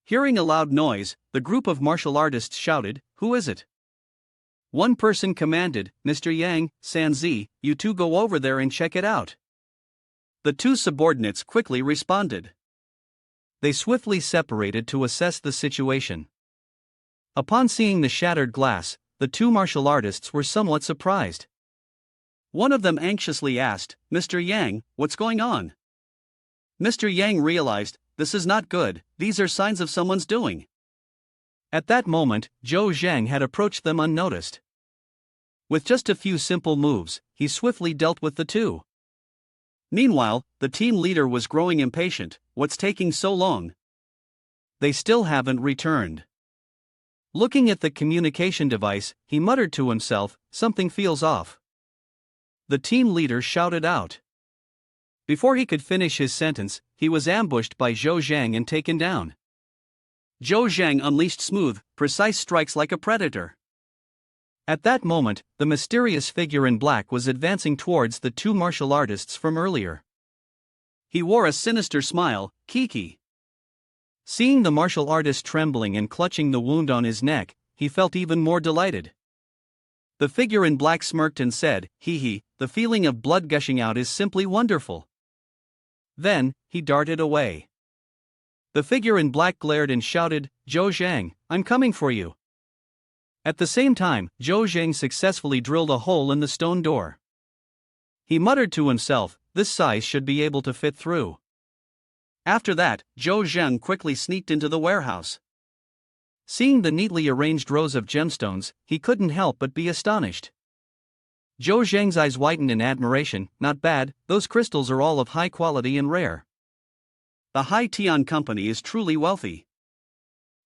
Hearing a loud noise, the group of martial artists shouted, "Who is it?" One person commanded, "Mr. Yang, Sanzi, you two go over there and check it out." The two subordinates quickly responded. They swiftly separated to assess the situation. Upon seeing the shattered glass, the two martial artists were somewhat surprised. One of them anxiously asked, "Mr. Yang, what's going on?" Mr. Yang realized, this is not good, these are signs of someone's doing. At that moment, Zhou Zhang had approached them unnoticed. With just a few simple moves, he swiftly dealt with the two. Meanwhile, the team leader was growing impatient. What's taking so long? They still haven't returned. Looking at the communication device, he muttered to himself, something feels off. The team leader shouted out. Before he could finish his sentence, he was ambushed by Zhou Zhang and taken down. Zhou Zhang unleashed smooth, precise strikes like a predator. At that moment, the mysterious figure in black was advancing towards the two martial artists from earlier. He wore a sinister smile, Kiki. Seeing the martial artist trembling and clutching the wound on his neck, he felt even more delighted. The figure in black smirked and said, "Hee hee, the feeling of blood gushing out is simply wonderful." Then, he darted away. The figure in black glared and shouted, "Zhou Zhang, I'm coming for you." At the same time, Zhou Zhang successfully drilled a hole in the stone door. He muttered to himself, this size should be able to fit through. After that, Zhou Zhang quickly sneaked into the warehouse. Seeing the neatly arranged rows of gemstones, he couldn't help but be astonished. Zhou Zhang's eyes widened in admiration. Not bad, those crystals are all of high quality and rare. The Hai Tian Company is truly wealthy.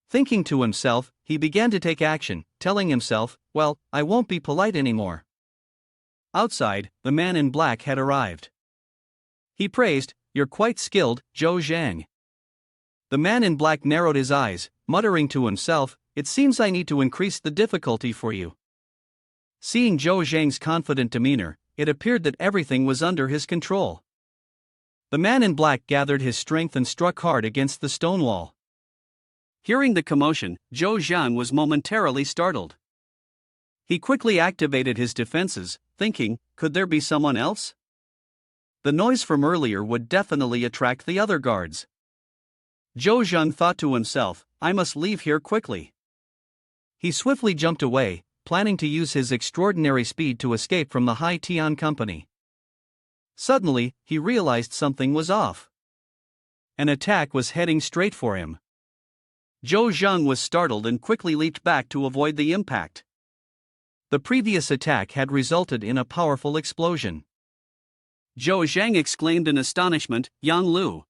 Thinking to himself, he began to take action, telling himself, well, I won't be polite anymore. Outside, the man in black had arrived. He praised, "You're quite skilled, Zhou Zhang." The man in black narrowed his eyes, muttering to himself, "It seems I need to increase the difficulty for you." Seeing Zhou Zhang's confident demeanor, it appeared that everything was under his control. The man in black gathered his strength and struck hard against the stone wall. Hearing the commotion, Zhou Zhang was momentarily startled. He quickly activated his defenses, thinking, could there be someone else? The noise from earlier would definitely attract the other guards. Zhou Zhang thought to himself, I must leave here quickly. He swiftly jumped away, planning to use his extraordinary speed to escape from the Hai Tian Company. Suddenly, he realized something was off. An attack was heading straight for him. Zhou Zhang was startled and quickly leaped back to avoid the impact. The previous attack had resulted in a powerful explosion. Zhou Zhang exclaimed in astonishment, "Yang Lu."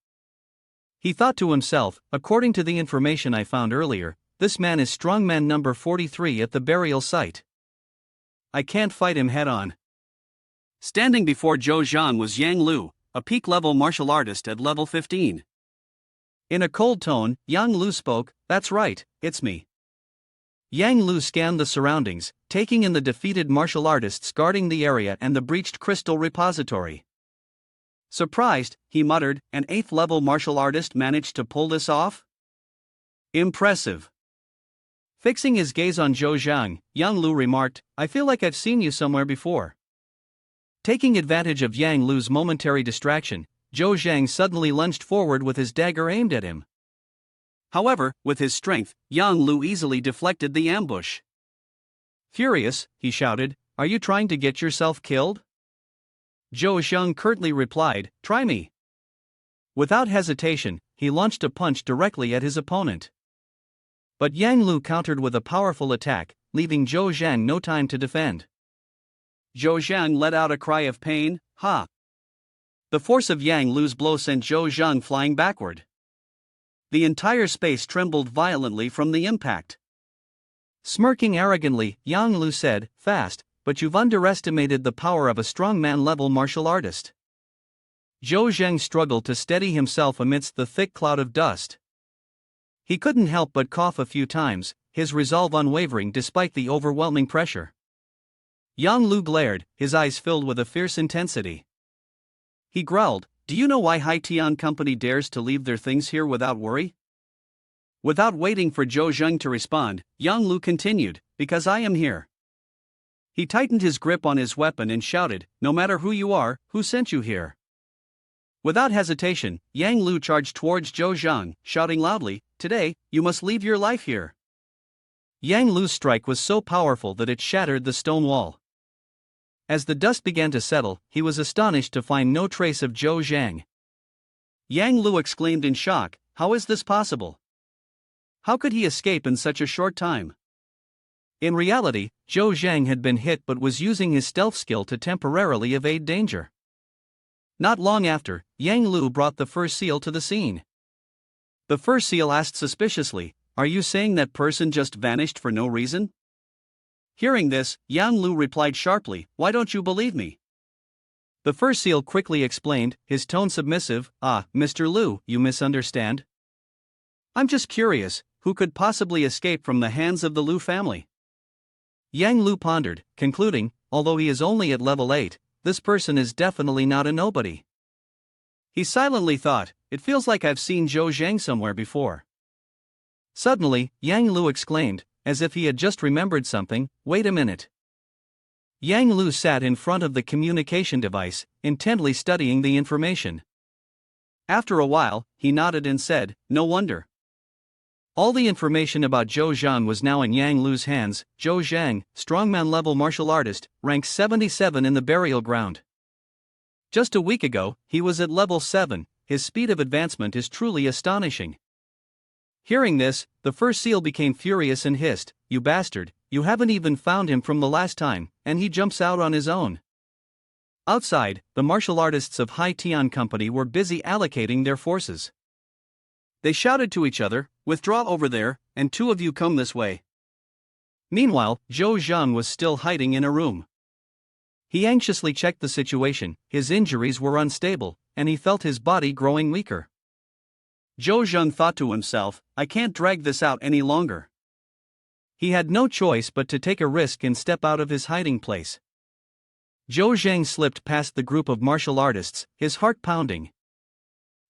He thought to himself, according to the information I found earlier, this man is strongman number 43 at the burial site. I can't fight him head-on. Standing before Zhou Zhang was Yang Lu, a peak-level martial artist at level 15. In a cold tone, Yang Lu spoke, "That's right, it's me." Yang Lu scanned the surroundings, taking in the defeated martial artists guarding the area and the breached crystal repository. Surprised, he muttered, "An 8th-level martial artist managed to pull this off? Impressive." Fixing his gaze on Zhou Zhang, Yang Lu remarked, "I feel like I've seen you somewhere before." Taking advantage of Yang Lu's momentary distraction, Zhou Zhang suddenly lunged forward with his dagger aimed at him. However, with his strength, Yang Lu easily deflected the ambush. Furious, he shouted, "Are you trying to get yourself killed?" Zhou Zhang curtly replied, "Try me." Without hesitation, he launched a punch directly at his opponent. But Yang Lu countered with a powerful attack, leaving Zhou Zhang no time to defend. Zhou Zhang let out a cry of pain, "Ha!" The force of Yang Lu's blow sent Zhou Zhang flying backward. The entire space trembled violently from the impact. Smirking arrogantly, Yang Lu said, "Fast, but you've underestimated the power of a strongman-level martial artist." Zhou Zhang struggled to steady himself amidst the thick cloud of dust. He couldn't help but cough a few times, his resolve unwavering despite the overwhelming pressure. Yang Lu glared, his eyes filled with a fierce intensity. He growled, "Do you know why Hai Tian Company dares to leave their things here without worry?" Without waiting for Zhou Zheng to respond, Yang Lu continued, "Because I am here." He tightened his grip on his weapon and shouted, "No matter who you are, who sent you here?" Without hesitation, Yang Lu charged towards Zhou Zheng, shouting loudly, "Today, you must leave your life here." Yang Lu's strike was so powerful that it shattered the stone wall. As the dust began to settle, he was astonished to find no trace of Zhou Zheng. Yang Lu exclaimed in shock, "How is this possible? How could he escape in such a short time?" In reality, Zhou Zheng had been hit but was using his stealth skill to temporarily evade danger. Not long after, Yang Lu brought the first seal to the scene. The first seal asked suspiciously, "Are you saying that person just vanished for no reason?" Hearing this, Yang Lu replied sharply, "Why don't you believe me?" The first seal quickly explained, his tone submissive, "Mr. Lu, you misunderstand. I'm just curious, who could possibly escape from the hands of the Lu family?" Yang Lu pondered, concluding, although he is only at level 8, this person is definitely not a nobody. He silently thought, "It feels like I've seen Zhou Zheng somewhere before." Suddenly, Yang Lu exclaimed, as if he had just remembered something, "Wait a minute." Yang Lu sat in front of the communication device, intently studying the information. After a while, he nodded and said, "No wonder." All the information about Zhou Zheng was now in Yang Lu's hands. Zhou Zheng, strongman level martial artist, rank 77 in the burial ground. Just a week ago, he was at level 7, his speed of advancement is truly astonishing. Hearing this, the first seal became furious and hissed, "You bastard, you haven't even found him from the last time, and he jumps out on his own." Outside, the martial artists of Hai Tian Company were busy allocating their forces. They shouted to each other, "Withdraw over there, and 2 of you come this way." Meanwhile, Zhou Zheng was still hiding in a room. He anxiously checked the situation, his injuries were unstable, and he felt his body growing weaker. Zhou Zheng thought to himself, "I can't drag this out any longer." He had no choice but to take a risk and step out of his hiding place. Zhou Zheng slipped past the group of martial artists, his heart pounding.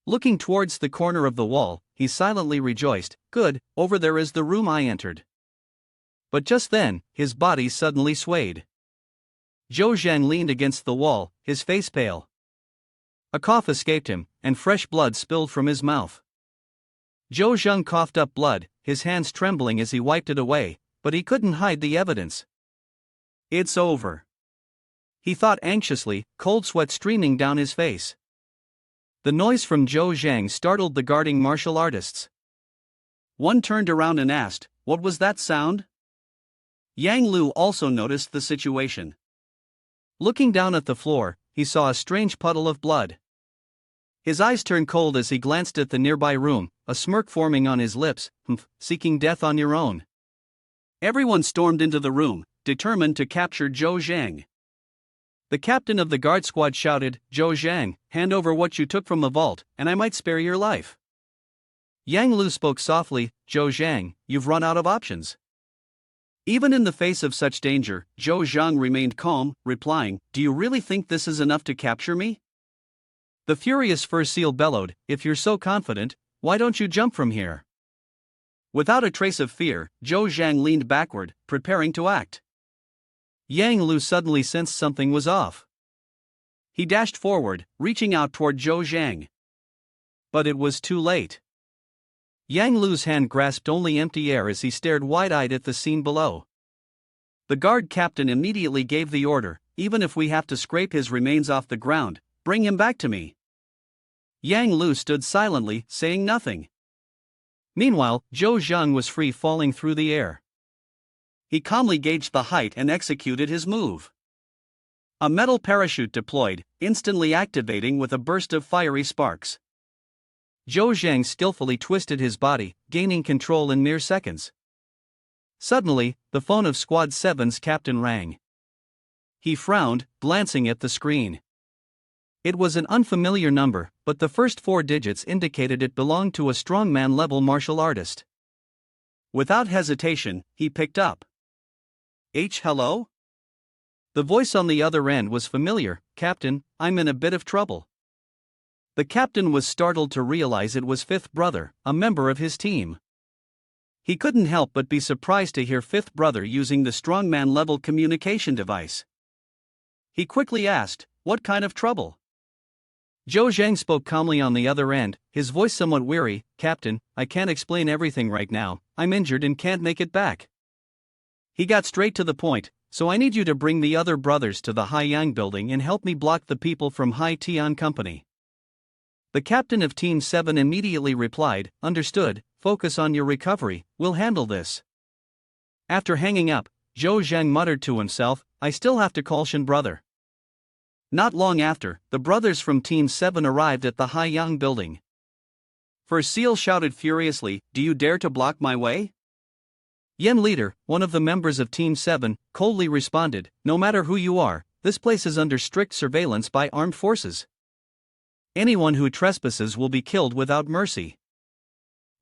Looking towards the corner of the wall, he silently rejoiced, "Good, over there is the room I entered." But just then, his body suddenly swayed. Zhou Zheng leaned against the wall, his face pale. A cough escaped him, and fresh blood spilled from his mouth. Zhou Zheng coughed up blood, his hands trembling as he wiped it away, but he couldn't hide the evidence. "It's over," he thought anxiously, cold sweat streaming down his face. The noise from Zhou Zheng startled the guarding martial artists. One turned around and asked, "What was that sound?" Yang Lu also noticed the situation. Looking down at the floor, he saw a strange puddle of blood. His eyes turned cold as he glanced at the nearby room, a smirk forming on his lips, "Seeking death on your own." Everyone stormed into the room, determined to capture Zhou Zheng. The captain of the guard squad shouted, "Zhou Zheng, hand over what you took from the vault, and I might spare your life." Yang Lu spoke softly, "Zhou Zheng, you've run out of options." Even in the face of such danger, Zhou Zheng remained calm, replying, "Do you really think this is enough to capture me?" The furious first seal bellowed, "If you're so confident, why don't you jump from here?" Without a trace of fear, Zhou Zheng leaned backward, preparing to act. Yang Lu suddenly sensed something was off. He dashed forward, reaching out toward Zhou Zheng. But it was too late. Yang Lu's hand grasped only empty air as he stared wide-eyed at the scene below. The guard captain immediately gave the order, "Even if we have to scrape his remains off the ground, bring him back to me." Yang Lu stood silently, saying nothing. Meanwhile, Zhou Zheng was free falling through the air. He calmly gauged the height and executed his move. A metal parachute deployed, instantly activating with a burst of fiery sparks. Zhou Zheng skillfully twisted his body, gaining control in mere seconds. Suddenly, the phone of Squad 7's captain rang. He frowned, glancing at the screen. It was an unfamiliar number, but the first 4 digits indicated it belonged to a strongman-level martial artist. Without hesitation, he picked up. Hello?" The voice on the other end was familiar. "Captain, I'm in a bit of trouble." The captain was startled to realize it was Fifth Brother, a member of his team. He couldn't help but be surprised to hear fifth brother using the strongman-level communication device. He quickly asked, "What kind of trouble?" Zhou Zhang spoke calmly on the other end, his voice somewhat weary. "Captain, I can't explain everything right now, I'm injured and can't make it back." He got straight to the point, "So I need you to bring the other brothers to the Haiyang building and help me block the people from Hai Tian Company." The captain of Team 7 immediately replied, "Understood, focus on your recovery, we'll handle this." After hanging up, Zhou Zhang muttered to himself, "I still have to call Shen brother." Not long after, the brothers from Team 7 arrived at the Haiyang building. First Seal shouted furiously, "Do you dare to block my way?" Yen Leader, one of the members of Team 7, coldly responded, "No matter who you are, this place is under strict surveillance by armed forces. Anyone who trespasses will be killed without mercy."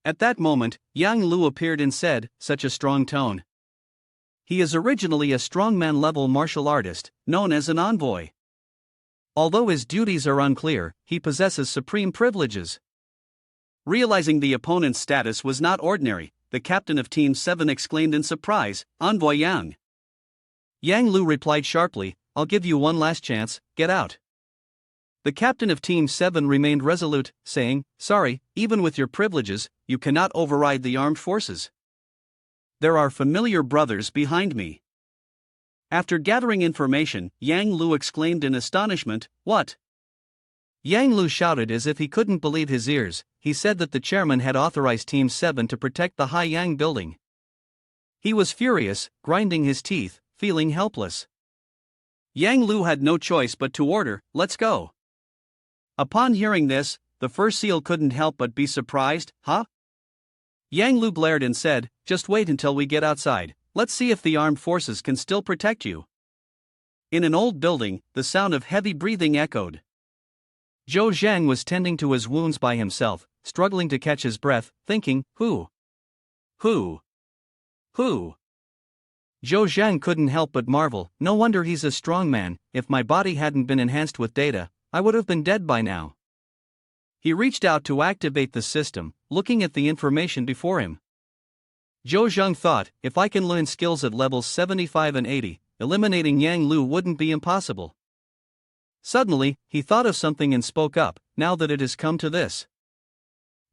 At that moment, Yang Lu appeared and said, "Such a strong tone. He is originally a strongman-level martial artist, known as an envoy. Although his duties are unclear, he possesses supreme privileges." Realizing the opponent's status was not ordinary, the captain of Team 7 exclaimed in surprise, "Envoy Yang." Yang Lu replied sharply, "I'll give you one last chance, get out." The captain of Team 7 remained resolute, saying, "Sorry, even with your privileges, you cannot override the armed forces. There are familiar brothers behind me." After gathering information, Yang Lu exclaimed in astonishment, "What?" Yang Lu shouted as if he couldn't believe his ears. He said that the chairman had authorized Team 7 to protect the Haiyang building. He was furious, grinding his teeth, feeling helpless. Yang Lu had no choice but to order, "Let's go." Upon hearing this, the first seal couldn't help but be surprised. "Huh?" Yang Lu glared and said, "Just wait until we get outside, let's see if the armed forces can still protect you." In an old building, the sound of heavy breathing echoed. Zhou Zhang was tending to his wounds by himself, struggling to catch his breath, thinking, Who? Zhou Zhang couldn't help but marvel, "No wonder he's a strong man. If my body hadn't been enhanced with data, I would have been dead by now." He reached out to activate the system, looking at the information before him. Zhou Zhang thought, "If I can learn skills at levels 75 and 80, eliminating Yang Lu wouldn't be impossible." Suddenly, he thought of something and spoke up, "Now that it has come to this."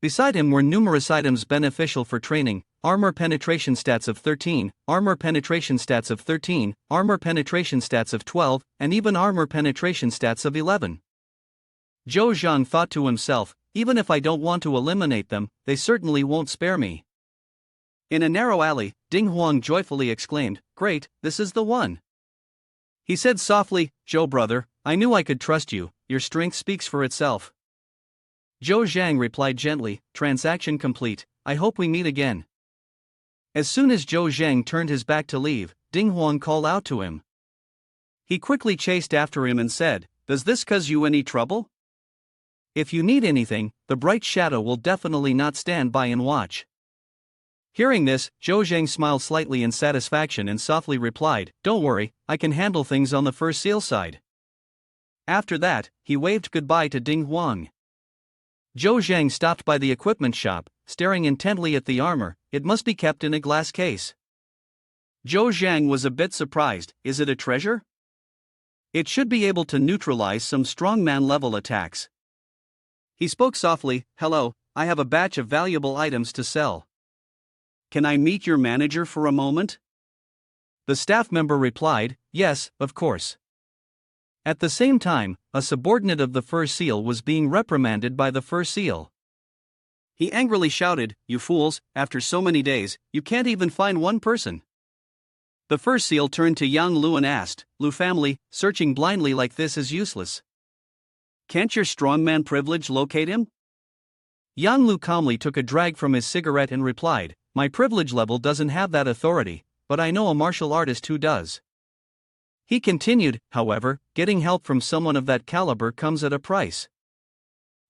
Beside him were numerous items beneficial for training: armor penetration stats of 13, armor penetration stats of 13, armor penetration stats of 12, and even armor penetration stats of 11. Zhou Zhang thought to himself, "Even if I don't want to eliminate them, they certainly won't spare me." In a narrow alley, Ding Huang joyfully exclaimed, "Great, this is the one." He said softly, "Zhou brother, I knew I could trust you, your strength speaks for itself." Zhou Zhang replied gently, "Transaction complete, I hope we meet again." As soon as Zhou Zhang turned his back to leave, Ding Huang called out to him. He quickly chased after him and said, "Does this cause you any trouble? If you need anything, the bright shadow will definitely not stand by and watch." Hearing this, Zhou Zhang smiled slightly in satisfaction and softly replied, "Don't worry, I can handle things on the first seal side." After that, he waved goodbye to Ding Huang. Zhou Zhang stopped by the equipment shop, staring intently at the armor. It must be kept in a glass case. Zhou Zhang was a bit surprised. Is it a treasure? It should be able to neutralize some strongman-level attacks. He spoke softly, "Hello, I have a batch of valuable items to sell. Can I meet your manager for a moment?" The staff member replied, "Yes, of course." At the same time, a subordinate of the first seal was being reprimanded by the first seal. He angrily shouted, "You fools, after so many days, you can't even find one person." The first seal turned to Yang Lu and asked, "Lu family, searching blindly like this is useless. Can't your strongman privilege locate him?" Yang Lu calmly took a drag from his cigarette and replied, "My privilege level doesn't have that authority, but I know a martial artist who does." He continued, "However, getting help from someone of that caliber comes at a price."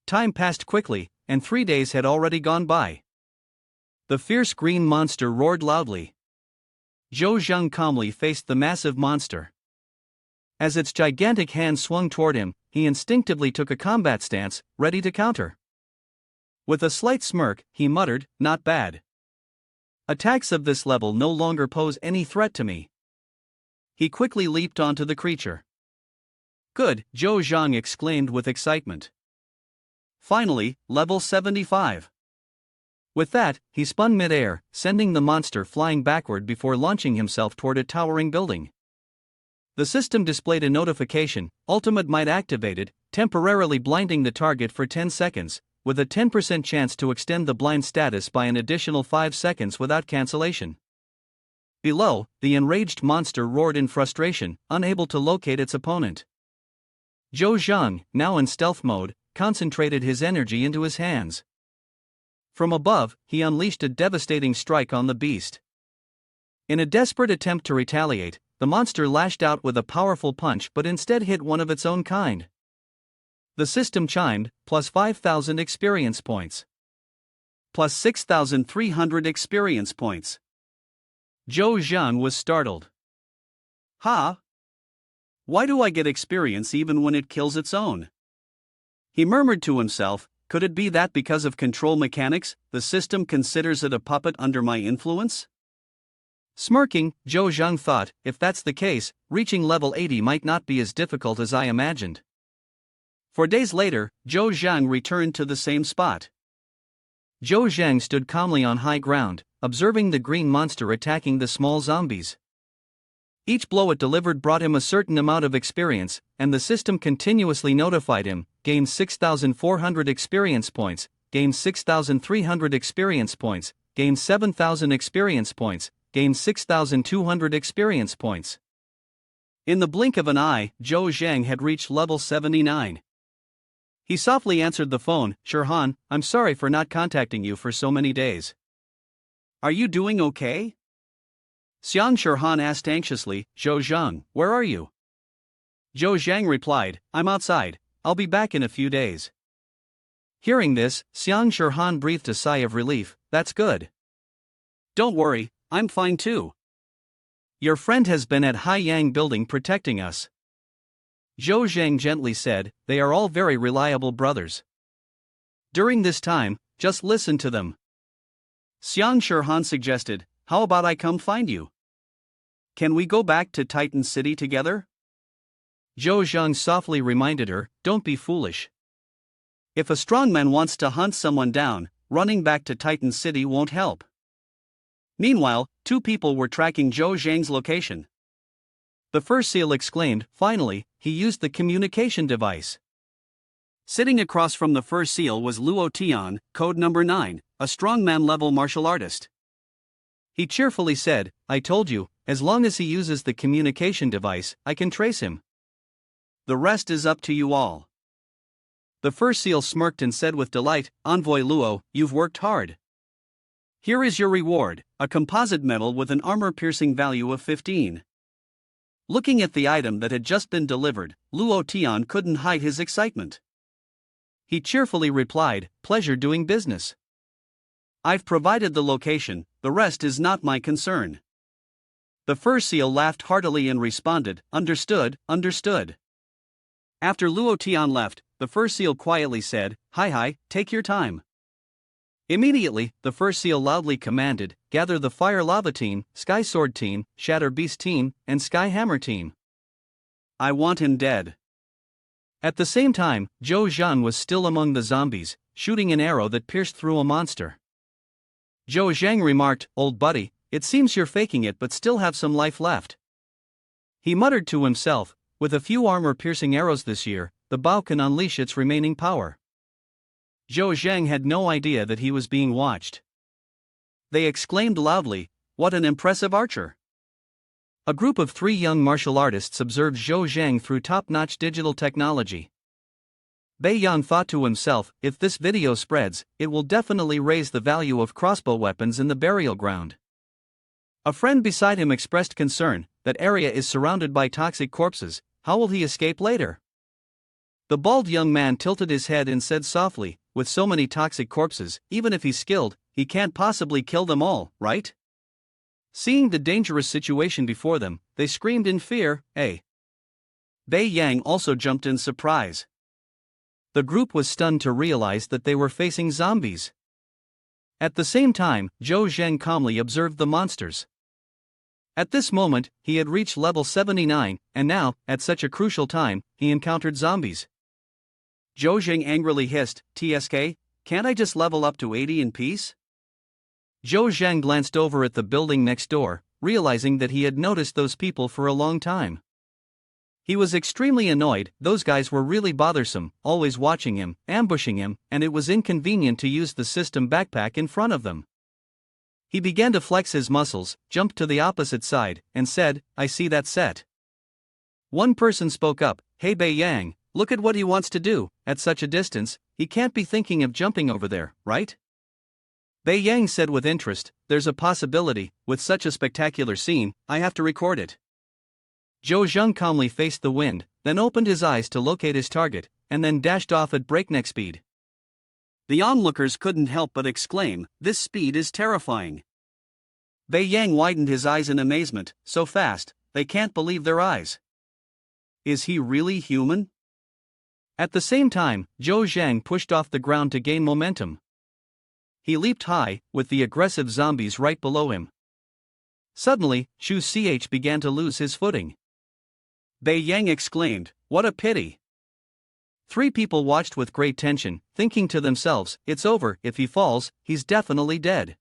Time passed quickly, and 3 days had already gone by. The fierce green monster roared loudly. Zhou Zhang calmly faced the massive monster. As its gigantic hand swung toward him, he instinctively took a combat stance, ready to counter. With a slight smirk, he muttered, "Not bad." Attacks of this level no longer pose any threat to me. He quickly leaped onto the creature. Good, Zhou Zhang exclaimed with excitement. Finally, level 75. With that, he spun mid-air, sending the monster flying backward before launching himself toward a towering building. The system displayed a notification, Ultimate Might activated, temporarily blinding the target for 10 seconds, with a 10% chance to extend the blind status by an additional 5 seconds without cancellation. Below, the enraged monster roared in frustration, unable to locate its opponent. Zhou Zhang, now in stealth mode, concentrated his energy into his hands. From above, he unleashed a devastating strike on the beast. In a desperate attempt to retaliate, the monster lashed out with a powerful punch but instead hit one of its own kind. The system chimed, plus 5,000 experience points. Plus 6,300 experience points. Zhou Zhang was startled. Ha! Why do I get experience even when it kills its own? He murmured to himself, could it be that because of control mechanics, the system considers it a puppet under my influence? Smirking, Zhou Zhang thought, if that's the case, reaching level 80 might not be as difficult as I imagined. 4 days later, Zhou Zhang returned to the same spot. Zhou Zhang stood calmly on high ground, observing the green monster attacking the small zombies. Each blow it delivered brought him a certain amount of experience, and the system continuously notified him, gained 6,400 experience points, gained 6,300 experience points, gained 7,000 experience points, gained 6,200 experience points. In the blink of an eye, Zhou Zhang had reached level 79. He softly answered the phone, Shirhan, I'm sorry for not contacting you for so many days. Are you doing okay? Xiang Shirhan asked anxiously, Zhou Zhang, where are you? Zhou Zhang replied, I'm outside, I'll be back in a few days. Hearing this, Xiang Shirhan breathed a sigh of relief, that's good. Don't worry, I'm fine too. Your friend has been at Haiyang building protecting us. Zhou Zhang gently said, they are all very reliable brothers. During this time, just listen to them. Xiang Shirhan suggested, how about I come find you? Can we go back to Titan City together? Zhou Zhang softly reminded her, don't be foolish. If a strongman wants to hunt someone down, running back to Titan City won't help. Meanwhile, 2 people were tracking Zhou Zhang's location. The first seal exclaimed, finally, he used the communication device. Sitting across from the first seal was Luo Tian, code number 9, a strongman-level martial artist. He cheerfully said, I told you, as long as he uses the communication device, I can trace him. The rest is up to you all. The first seal smirked and said with delight, Envoy Luo, you've worked hard. Here is your reward, a composite medal with an armor-piercing value of 15. Looking at the item that had just been delivered, Luo Tian couldn't hide his excitement. He cheerfully replied, pleasure doing business. I've provided the location, the rest is not my concern. The first seal laughed heartily and responded, understood, understood. After Luo Tian left, the first seal quietly said, hi, take your time. Immediately, the first seal loudly commanded, gather the Fire Lava Team, Sky Sword Team, Shatter Beast Team, and Sky Hammer Team. I want him dead. At the same time, Zhou Zhang was still among the zombies, shooting an arrow that pierced through a monster. Zhou Zhang remarked, old buddy, it seems you're faking it but still have some life left. He muttered to himself, with a few armor-piercing arrows this year, the bow can unleash its remaining power. Zhou Zhang had no idea that he was being watched. They exclaimed loudly, what an impressive archer! A group of 3 young martial artists observed Zhou Zhang through top-notch digital technology. Bai Yan thought to himself, if this video spreads, it will definitely raise the value of crossbow weapons in the burial ground. A friend beside him expressed concern, that area is surrounded by toxic corpses, how will he escape later? The bald young man tilted his head and said softly, with so many toxic corpses, even if he's skilled, he can't possibly kill them all, right? Seeing the dangerous situation before them, they screamed in fear, eh? Bai Yang also jumped in surprise. The group was stunned to realize that they were facing zombies. At the same time, Zhou Zheng calmly observed the monsters. At this moment, he had reached level 79, and now, at such a crucial time, he encountered zombies. Zhou Zheng angrily hissed, "TSK, can't I just level up to 80 in peace?" Zhou Zheng glanced over at the building next door, realizing that he had noticed those people for a long time. He was extremely annoyed. Those guys were really bothersome, always watching him, ambushing him, and it was inconvenient to use the system backpack in front of them. He began to flex his muscles, jumped to the opposite side, and said, "I see that set." One person spoke up, "Hey Bei Yang, look at what he wants to do. At such a distance, he can't be thinking of jumping over there, right?" Bei Yang said with interest, "There's a possibility. With such a spectacular scene, I have to record it." Zhou Zheng calmly faced the wind, then opened his eyes to locate his target, and then dashed off at breakneck speed. The onlookers couldn't help but exclaim, "This speed is terrifying." Bei Yang widened his eyes in amazement, so fast, they can't believe their eyes. Is he really human? At the same time, Zhou Zheng pushed off the ground to gain momentum. He leaped high, with the aggressive zombies right below him. Suddenly, Xu Ch began to lose his footing. Bei Yang exclaimed, "What a pity." Three people watched with great tension, thinking to themselves, "It's over, if he falls, he's definitely dead."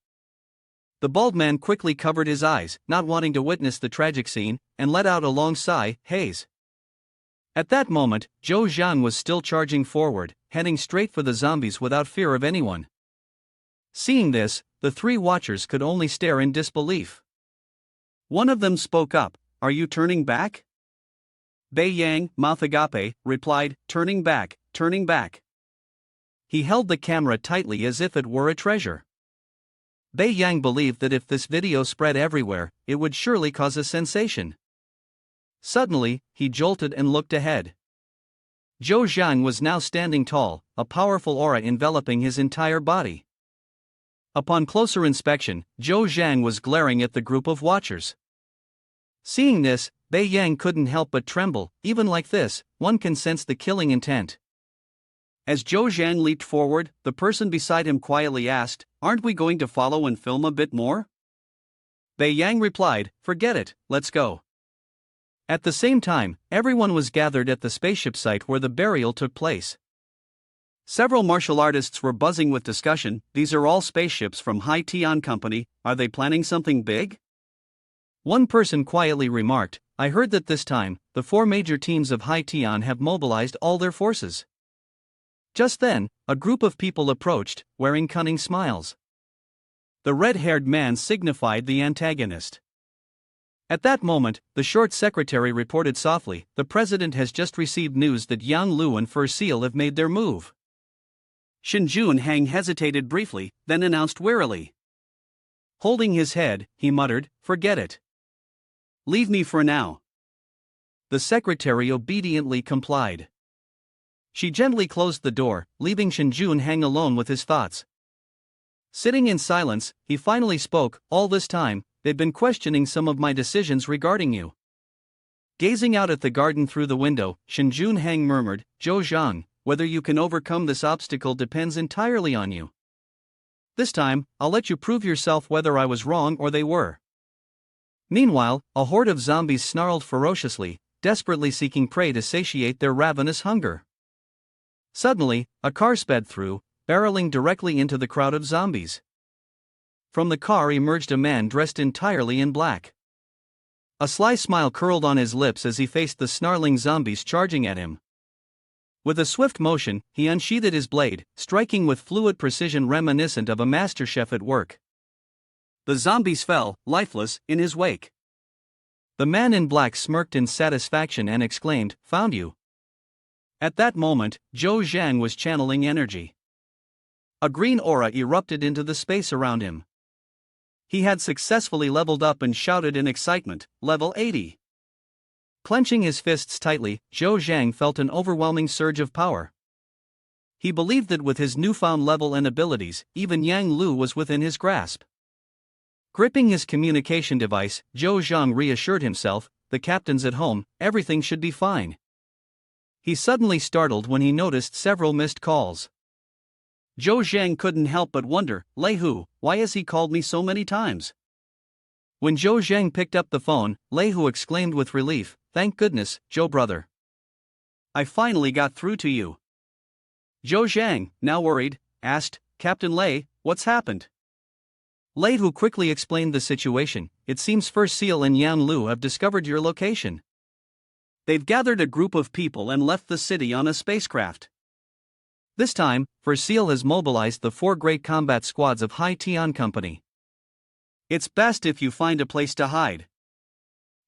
The bald man quickly covered his eyes, not wanting to witness the tragic scene, and let out a long sigh, "Haze." At that moment, Zhou Zhang was still charging forward, heading straight for the zombies without fear of anyone. Seeing this, the three watchers could only stare in disbelief. One of them spoke up, "Are you turning back?" Bei Yang, mouth agape, replied, turning back, turning back." He held the camera tightly as if it were a treasure. Bei Yang believed that if this video spread everywhere, it would surely cause a sensation. Suddenly, he jolted and looked ahead. Zhou Zhang was now standing tall, a powerful aura enveloping his entire body. Upon closer inspection, Zhou Zhang was glaring at the group of watchers. Seeing this, Bei Yang couldn't help but tremble. Even like this, one can sense the killing intent. As Zhou Zhang leaped forward, the person beside him quietly asked, "Aren't we going to follow and film a bit more?" Bei Yang replied, "Forget it, let's go." At the same time, everyone was gathered at the spaceship site where the burial took place. Several martial artists were buzzing with discussion. "These are all spaceships from Hai Tian Company, are they planning something big?" One person quietly remarked, "I heard that this time, the four major teams of Hai Tian have mobilized all their forces." Just then, a group of people approached, wearing cunning smiles. The red-haired man signified the antagonist. At that moment, the short secretary reported softly, "The president has just received news that Yang Lu and Fur Seal have made their move." Shinjun Hang hesitated briefly, then announced wearily. Holding his head, he muttered, "Forget it. Leave me for now." The secretary obediently complied. She gently closed the door, leaving Shinjun Hang alone with his thoughts. Sitting in silence, he finally spoke, "All this time, they've been questioning some of my decisions regarding you." Gazing out at the garden through the window, Shinjun Hang murmured, "Zhou Zhang, whether you can overcome this obstacle depends entirely on you. This time, I'll let you prove yourself whether I was wrong or they were." Meanwhile, a horde of zombies snarled ferociously, desperately seeking prey to satiate their ravenous hunger. Suddenly, a car sped through, barreling directly into the crowd of zombies. From the car emerged a man dressed entirely in black. A sly smile curled on his lips as he faced the snarling zombies charging at him. With a swift motion, he unsheathed his blade, striking with fluid precision reminiscent of a master chef at work. The zombies fell, lifeless, in his wake. The man in black smirked in satisfaction and exclaimed, "Found you." At that moment, Zhou Zhang was channeling energy. A green aura erupted into the space around him. He had successfully leveled up and shouted in excitement, "Level 80." Clenching his fists tightly, Zhou Zhang felt an overwhelming surge of power. He believed that with his newfound level and abilities, even Yang Lu was within his grasp. Gripping his communication device, Zhou Zhang reassured himself, "The captain's at home, everything should be fine." He suddenly startled when he noticed several missed calls. Zhou Zhang couldn't help but wonder, Lei Hu, why has he called me so many times? When Zhou Zhang picked up the phone, Lei Hu exclaimed with relief, thank goodness, Zhou brother. I finally got through to you. Zhou Zhang, now worried, asked, Captain Lei, what's happened? Lei Hu quickly explained the situation. It seems First Seal and Yan Lu have discovered your location. They've gathered a group of people and left the city on a spacecraft. This time, First Seal has mobilized the 4 great combat squads of Hai Tian Company. It's best if you find a place to hide.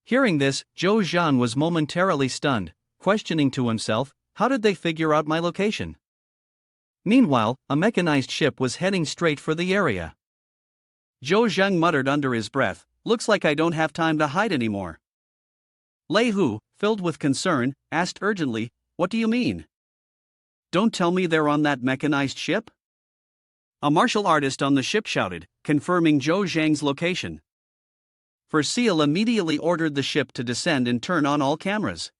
Hearing this, Zhou Zhan was momentarily stunned, questioning to himself, how did they figure out my location? Meanwhile, a mechanized ship was heading straight for the area. Zhou Zhang muttered under his breath, looks like I don't have time to hide anymore. Lei Hu, filled with concern, asked urgently, what do you mean? Don't tell me they're on that mechanized ship? A martial artist on the ship shouted, confirming Zhou Zhang's location. First Seal immediately ordered the ship to descend and turn on all cameras.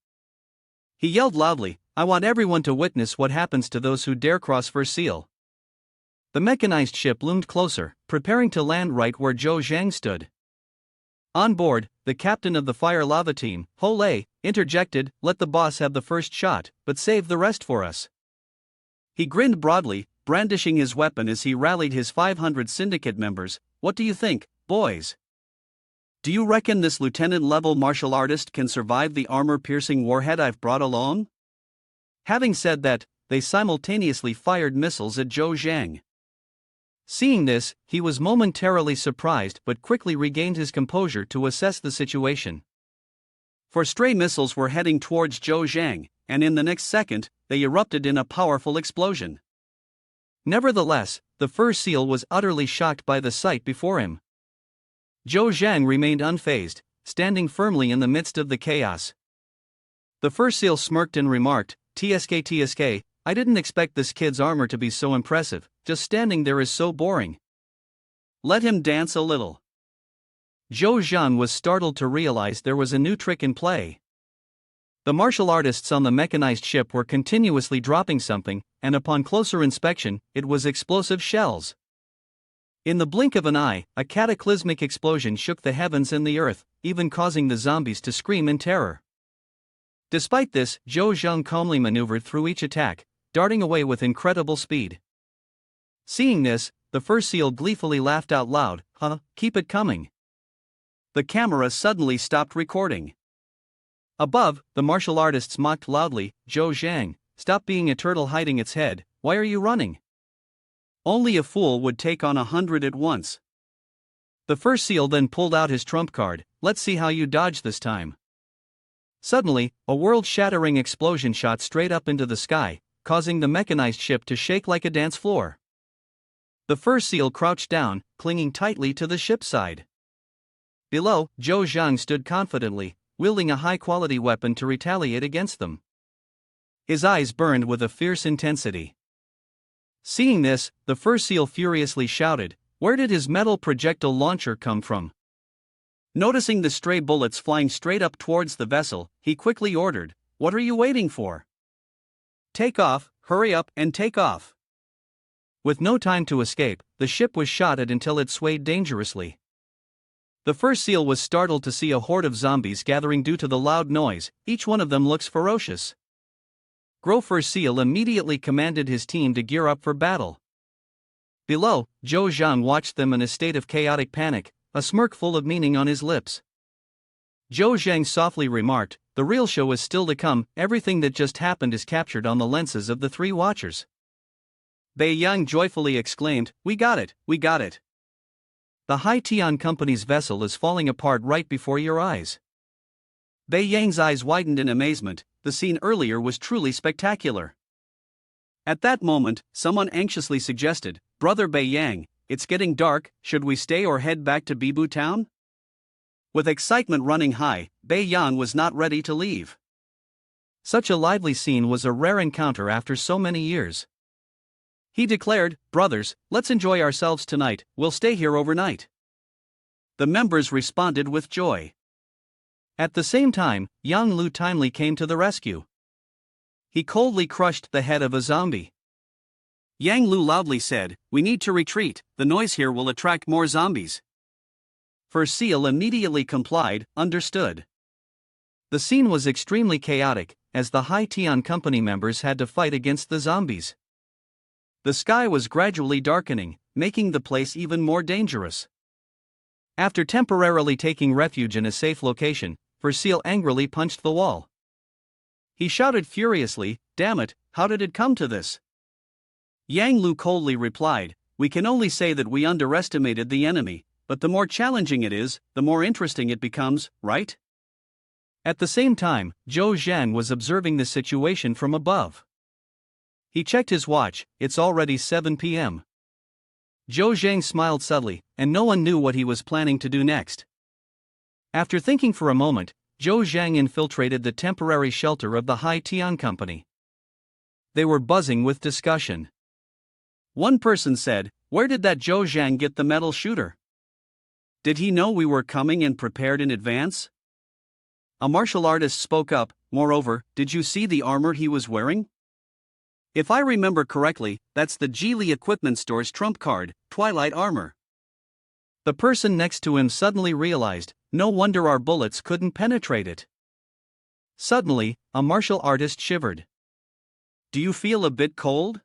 He yelled loudly, I want everyone to witness what happens to those who dare cross First Seal. The mechanized ship loomed closer, preparing to land right where Zhou Zhang stood. On board, the captain of the fire lava team, Ho Lei, interjected, let the boss have the first shot, but save the rest for us. He grinned broadly, brandishing his weapon as he rallied his 500 syndicate members. What do you think, boys? Do you reckon this lieutenant-level martial artist can survive the armor-piercing warhead I've brought along? Having said that, they simultaneously fired missiles at Zhou Zhang. Seeing this, he was momentarily surprised but quickly regained his composure to assess the situation. 4 stray missiles were heading towards Zhou Zhang, and in the next second, they erupted in a powerful explosion. Nevertheless, the First Seal was utterly shocked by the sight before him. Zhou Zhang remained unfazed, standing firmly in the midst of the chaos. The First Seal smirked and remarked, TSK, I didn't expect this kid's armor to be so impressive, just standing there is so boring. Let him dance a little. Zhou Zhan was startled to realize there was a new trick in play. The martial artists on the mechanized ship were continuously dropping something, and upon closer inspection, it was explosive shells. In the blink of an eye, a cataclysmic explosion shook the heavens and the earth, even causing the zombies to scream in terror. Despite this, Zhou Zhang calmly maneuvered through each attack, darting away with incredible speed. Seeing this, the First Seal gleefully laughed out loud, keep it coming. The camera suddenly stopped recording. Above, the martial artists mocked loudly, Zhou Zhang, stop being a turtle hiding its head, why are you running? Only a fool would take on 100 at once. The First Seal then pulled out his trump card, let's see how you dodge this time. Suddenly, a world-shattering explosion shot straight up into the sky, causing the mechanized ship to shake like a dance floor. The First Seal crouched down, clinging tightly to the ship's side. Below, Zhou Zhang stood confidently, wielding a high-quality weapon to retaliate against them. His eyes burned with a fierce intensity. Seeing this, the First Seal furiously shouted, where did his metal projectile launcher come from? Noticing the stray bullets flying straight up towards the vessel, he quickly ordered, what are you waiting for? Take off, hurry up and take off. With no time to escape, the ship was shot at until it swayed dangerously. The First Seal was startled to see a horde of zombies gathering due to the loud noise, each one of them looks ferocious. First Seal immediately commanded his team to gear up for battle. Below, Zhou Zhan watched them in a state of chaotic panic, a smirk full of meaning on his lips. Zhou Zhang softly remarked, the real show is still to come, everything that just happened is captured on the lenses of the 3 watchers. Bei Yang joyfully exclaimed, we got it, we got it. The Hai Tian Company's vessel is falling apart right before your eyes. Bei Yang's eyes widened in amazement, the scene earlier was truly spectacular. At that moment, someone anxiously suggested, Brother Bei Yang, it's getting dark, should we stay or head back to Bibu Town? With excitement running high, Bei Yang was not ready to leave. Such a lively scene was a rare encounter after so many years. He declared, brothers, let's enjoy ourselves tonight, we'll stay here overnight. The members responded with joy. At the same time, Yang Lu timely came to the rescue. He coldly crushed the head of a zombie. Yang Lu loudly said, "We need to retreat, the noise here will attract more zombies." First Seal immediately complied, understood. The scene was extremely chaotic, as the High Tian Company members had to fight against the zombies. The sky was gradually darkening, making the place even more dangerous. After temporarily taking refuge in a safe location, First Seal angrily punched the wall. He shouted furiously, "Damn it, how did it come to this?" Yang Lu coldly replied, "We can only say that we underestimated the enemy, but the more challenging it is, the more interesting it becomes, right?" At the same time, Zhou Zhang was observing the situation from above. He checked his watch, it's already 7 p.m. Zhou Zhang smiled subtly, and no one knew what he was planning to do next. After thinking for a moment, Zhou Zhang infiltrated the temporary shelter of the High Tian Company. They were buzzing with discussion. One person said, "Where did that Zhou Zhang get the metal shooter? Did he know we were coming and prepared in advance?" A martial artist spoke up, "Moreover, did you see the armor he was wearing? If I remember correctly, that's the Geely Equipment Store's trump card, Twilight Armor." The person next to him suddenly realized, no wonder our bullets couldn't penetrate it. Suddenly, a martial artist shivered. "Do you feel a bit cold?"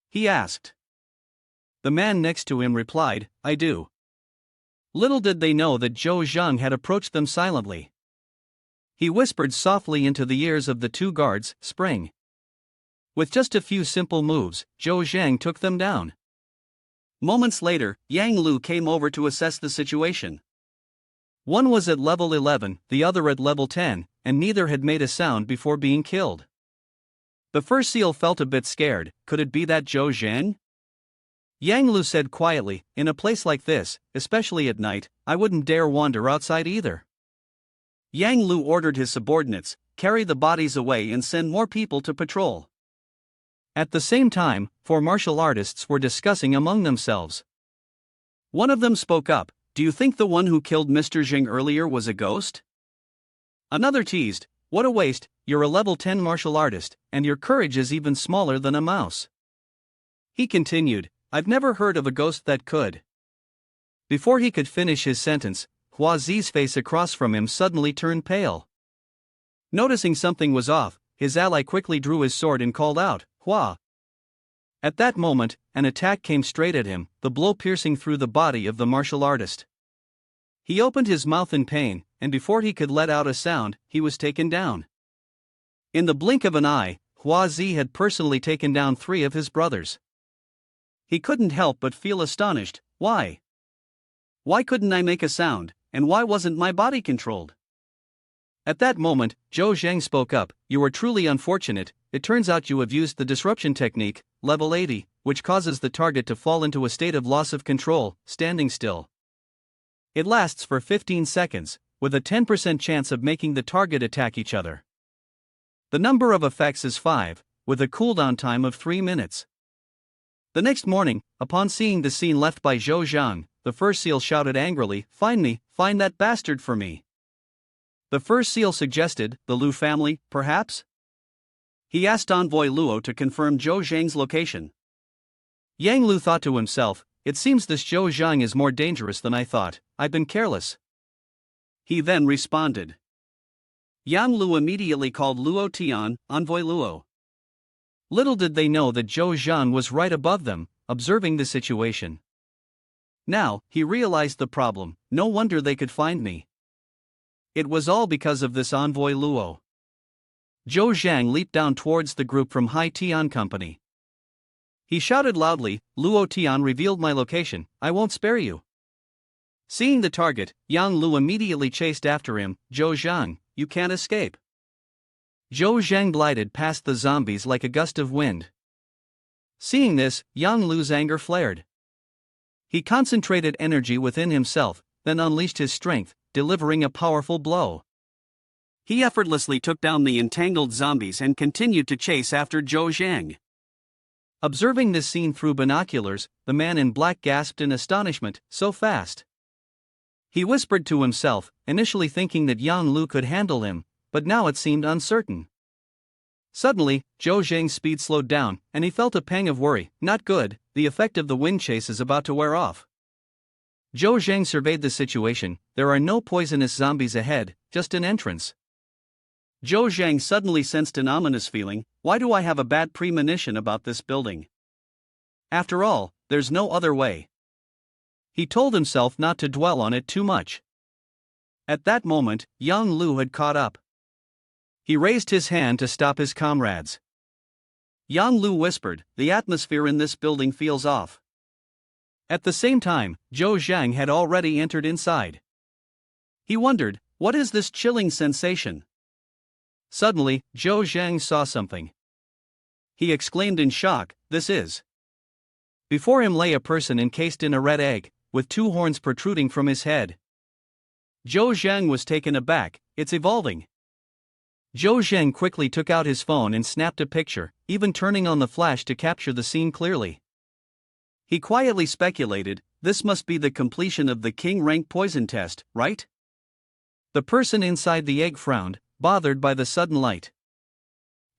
he asked. The man next to him replied, "I do." Little did they know that Zhou Zhang had approached them silently. He whispered softly into the ears of the two guards, "Spring." With just a few simple moves, Zhou Zhang took them down. Moments later, Yang Lu came over to assess the situation. One was at level 11, the other at level 10, and neither had made a sound before being killed. The First Seal felt a bit scared. Could it be that Zhou Zhang? Yang Lu said quietly, "In a place like this, especially at night, I wouldn't dare wander outside either." Yang Lu ordered his subordinates, "Carry the bodies away and send more people to patrol." At the same time, 4 martial artists were discussing among themselves. One of them spoke up, "Do you think the one who killed Mr. Jing earlier was a ghost?" Another teased, "What a waste, you're a level 10 martial artist, and your courage is even smaller than a mouse." He continued, "I've never heard of a ghost that could." Before he could finish his sentence, Hua Zi's face across from him suddenly turned pale. Noticing something was off, his ally quickly drew his sword and called out, "Hua!" At that moment, an attack came straight at him, the blow piercing through the body of the martial artist. He opened his mouth in pain, and before he could let out a sound, he was taken down. In the blink of an eye, Hua Zi had personally taken down 3 of his brothers. He couldn't help but feel astonished. Why? Why couldn't I make a sound, and why wasn't my body controlled? At that moment, Zhou Zhang spoke up, "You are truly unfortunate. It turns out you have used the disruption technique, level 80, which causes the target to fall into a state of loss of control, standing still. It lasts for 15 seconds, with a 10% chance of making the target attack each other. The number of effects is 5, with a cooldown time of 3 minutes. The next morning, upon seeing the scene left by Zhou Zhang, the First Seal shouted angrily, find that bastard for me." The First Seal suggested, "The Lu family, perhaps?" He asked Envoy Luo to confirm Zhou Zhang's location. Yang Lu thought to himself, "It seems this Zhou Zhang is more dangerous than I thought, I've been careless." He then responded. Yang Lu immediately called Luo Tian, Envoy Luo. Little did they know that Zhou Zhang was right above them, observing the situation. Now, he realized the problem, no wonder they could find me. It was all because of this Envoy Luo. Zhou Zhang leaped down towards the group from High Tian Company. He shouted loudly, "Luo Tian revealed my location, I won't spare you." Seeing the target, Yang Lu immediately chased after him, "Zhou Zhang, you can't escape." Zhou Zhang glided past the zombies like a gust of wind. Seeing this, Yang Lu's anger flared. He concentrated energy within himself, then unleashed his strength, delivering a powerful blow. He effortlessly took down the entangled zombies and continued to chase after Zhou Zhang. Observing this scene through binoculars, the man in black gasped in astonishment, so fast. He whispered to himself, initially thinking that Yang Lu could handle him, but now it seemed uncertain. Suddenly, Zhou Zhang's speed slowed down, and he felt a pang of worry. Not good, the effect of the wind chase is about to wear off. Zhou Zhang surveyed the situation. There are no poisonous zombies ahead, just an entrance. Zhou Zhang suddenly sensed an ominous feeling. Why do I have a bad premonition about this building? After all, there's no other way. He told himself not to dwell on it too much. At that moment, Yang Lu had caught up. He raised his hand to stop his comrades. Yang Lu whispered, "The atmosphere in this building feels off." At the same time, Zhou Zhang had already entered inside. He wondered, what is this chilling sensation? Suddenly, Zhou Zhang saw something. He exclaimed in shock, "This is..." Before him lay a person encased in a red egg, with two horns protruding from his head. Zhou Zhang was taken aback. It's evolving. Zhou Zhang quickly took out his phone and snapped a picture, even turning on the flash to capture the scene clearly. He quietly speculated, this must be the completion of the king rank poison test, right? The person inside the egg frowned, bothered by the sudden light.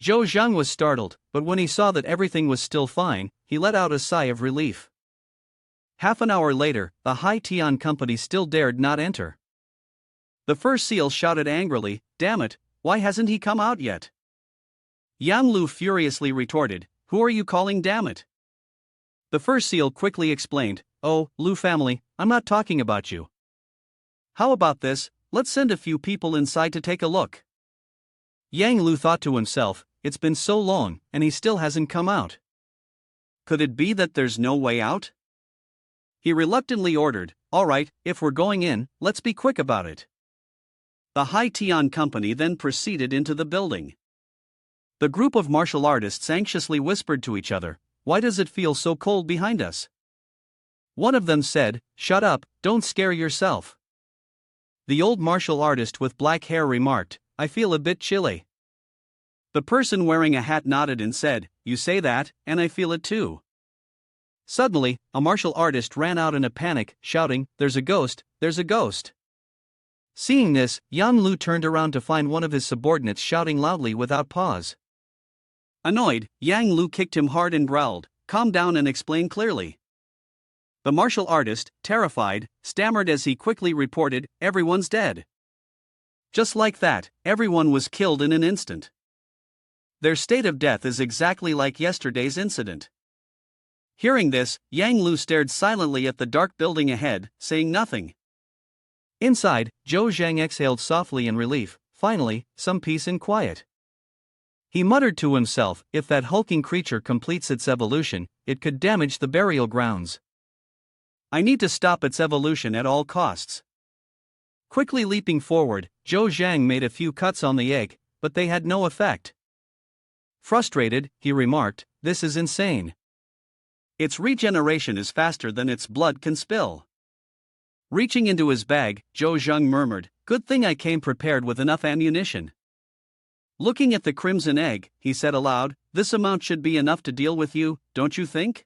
Zhou Zhang was startled, but when he saw that everything was still fine, he let out a sigh of relief. Half an hour later, the Hai Tian company still dared not enter. The first seal shouted angrily, "Damn it, why hasn't he come out yet?" Yang Lu furiously retorted, "Who are you calling damn it?" The first seal quickly explained, "Oh, Lu family, I'm not talking about you. How about this, let's send a few people inside to take a look." Yang Lu thought to himself, it's been so long, and he still hasn't come out. Could it be that there's no way out? He reluctantly ordered, "Alright, if we're going in, let's be quick about it." The Hai Tian company then proceeded into the building. The group of martial artists anxiously whispered to each other, "Why does it feel so cold behind us?" One of them said, "Shut up, don't scare yourself." The old martial artist with black hair remarked, "I feel a bit chilly." The person wearing a hat nodded and said, "You say that, and I feel it too." Suddenly, a martial artist ran out in a panic, shouting, "There's a ghost, there's a ghost." Seeing this, Yang Lu turned around to find one of his subordinates shouting loudly without pause. Annoyed, Yang Lu kicked him hard and growled, "Calm down and explain clearly." The martial artist, terrified, stammered as he quickly reported, "Everyone's dead." Just like that, everyone was killed in an instant. Their state of death is exactly like yesterday's incident. Hearing this, Yang Lu stared silently at the dark building ahead, saying nothing. Inside, Zhou Zhang exhaled softly in relief, finally, some peace and quiet. He muttered to himself, if that hulking creature completes its evolution, it could damage the burial grounds. I need to stop its evolution at all costs. Quickly leaping forward, Zhou Zhang made a few cuts on the egg, but they had no effect. Frustrated, he remarked, "This is insane. Its regeneration is faster than its blood can spill." Reaching into his bag, Zhou Zhang murmured, "Good thing I came prepared with enough ammunition." Looking at the crimson egg, he said aloud, "This amount should be enough to deal with you, don't you think?"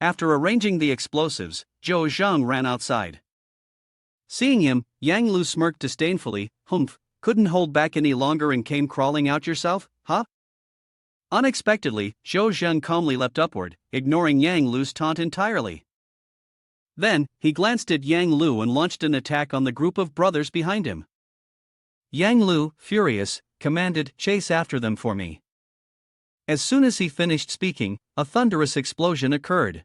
After arranging the explosives, Zhou Zhang ran outside. Seeing him, Yang Lu smirked disdainfully, "Humph, couldn't hold back any longer and came crawling out yourself, huh?" Unexpectedly, Zhou Zhang calmly leapt upward, ignoring Yang Lu's taunt entirely. Then, he glanced at Yang Lu and launched an attack on the group of brothers behind him. Yang Lu, furious, commanded, "Chase after them for me." As soon as he finished speaking, a thunderous explosion occurred.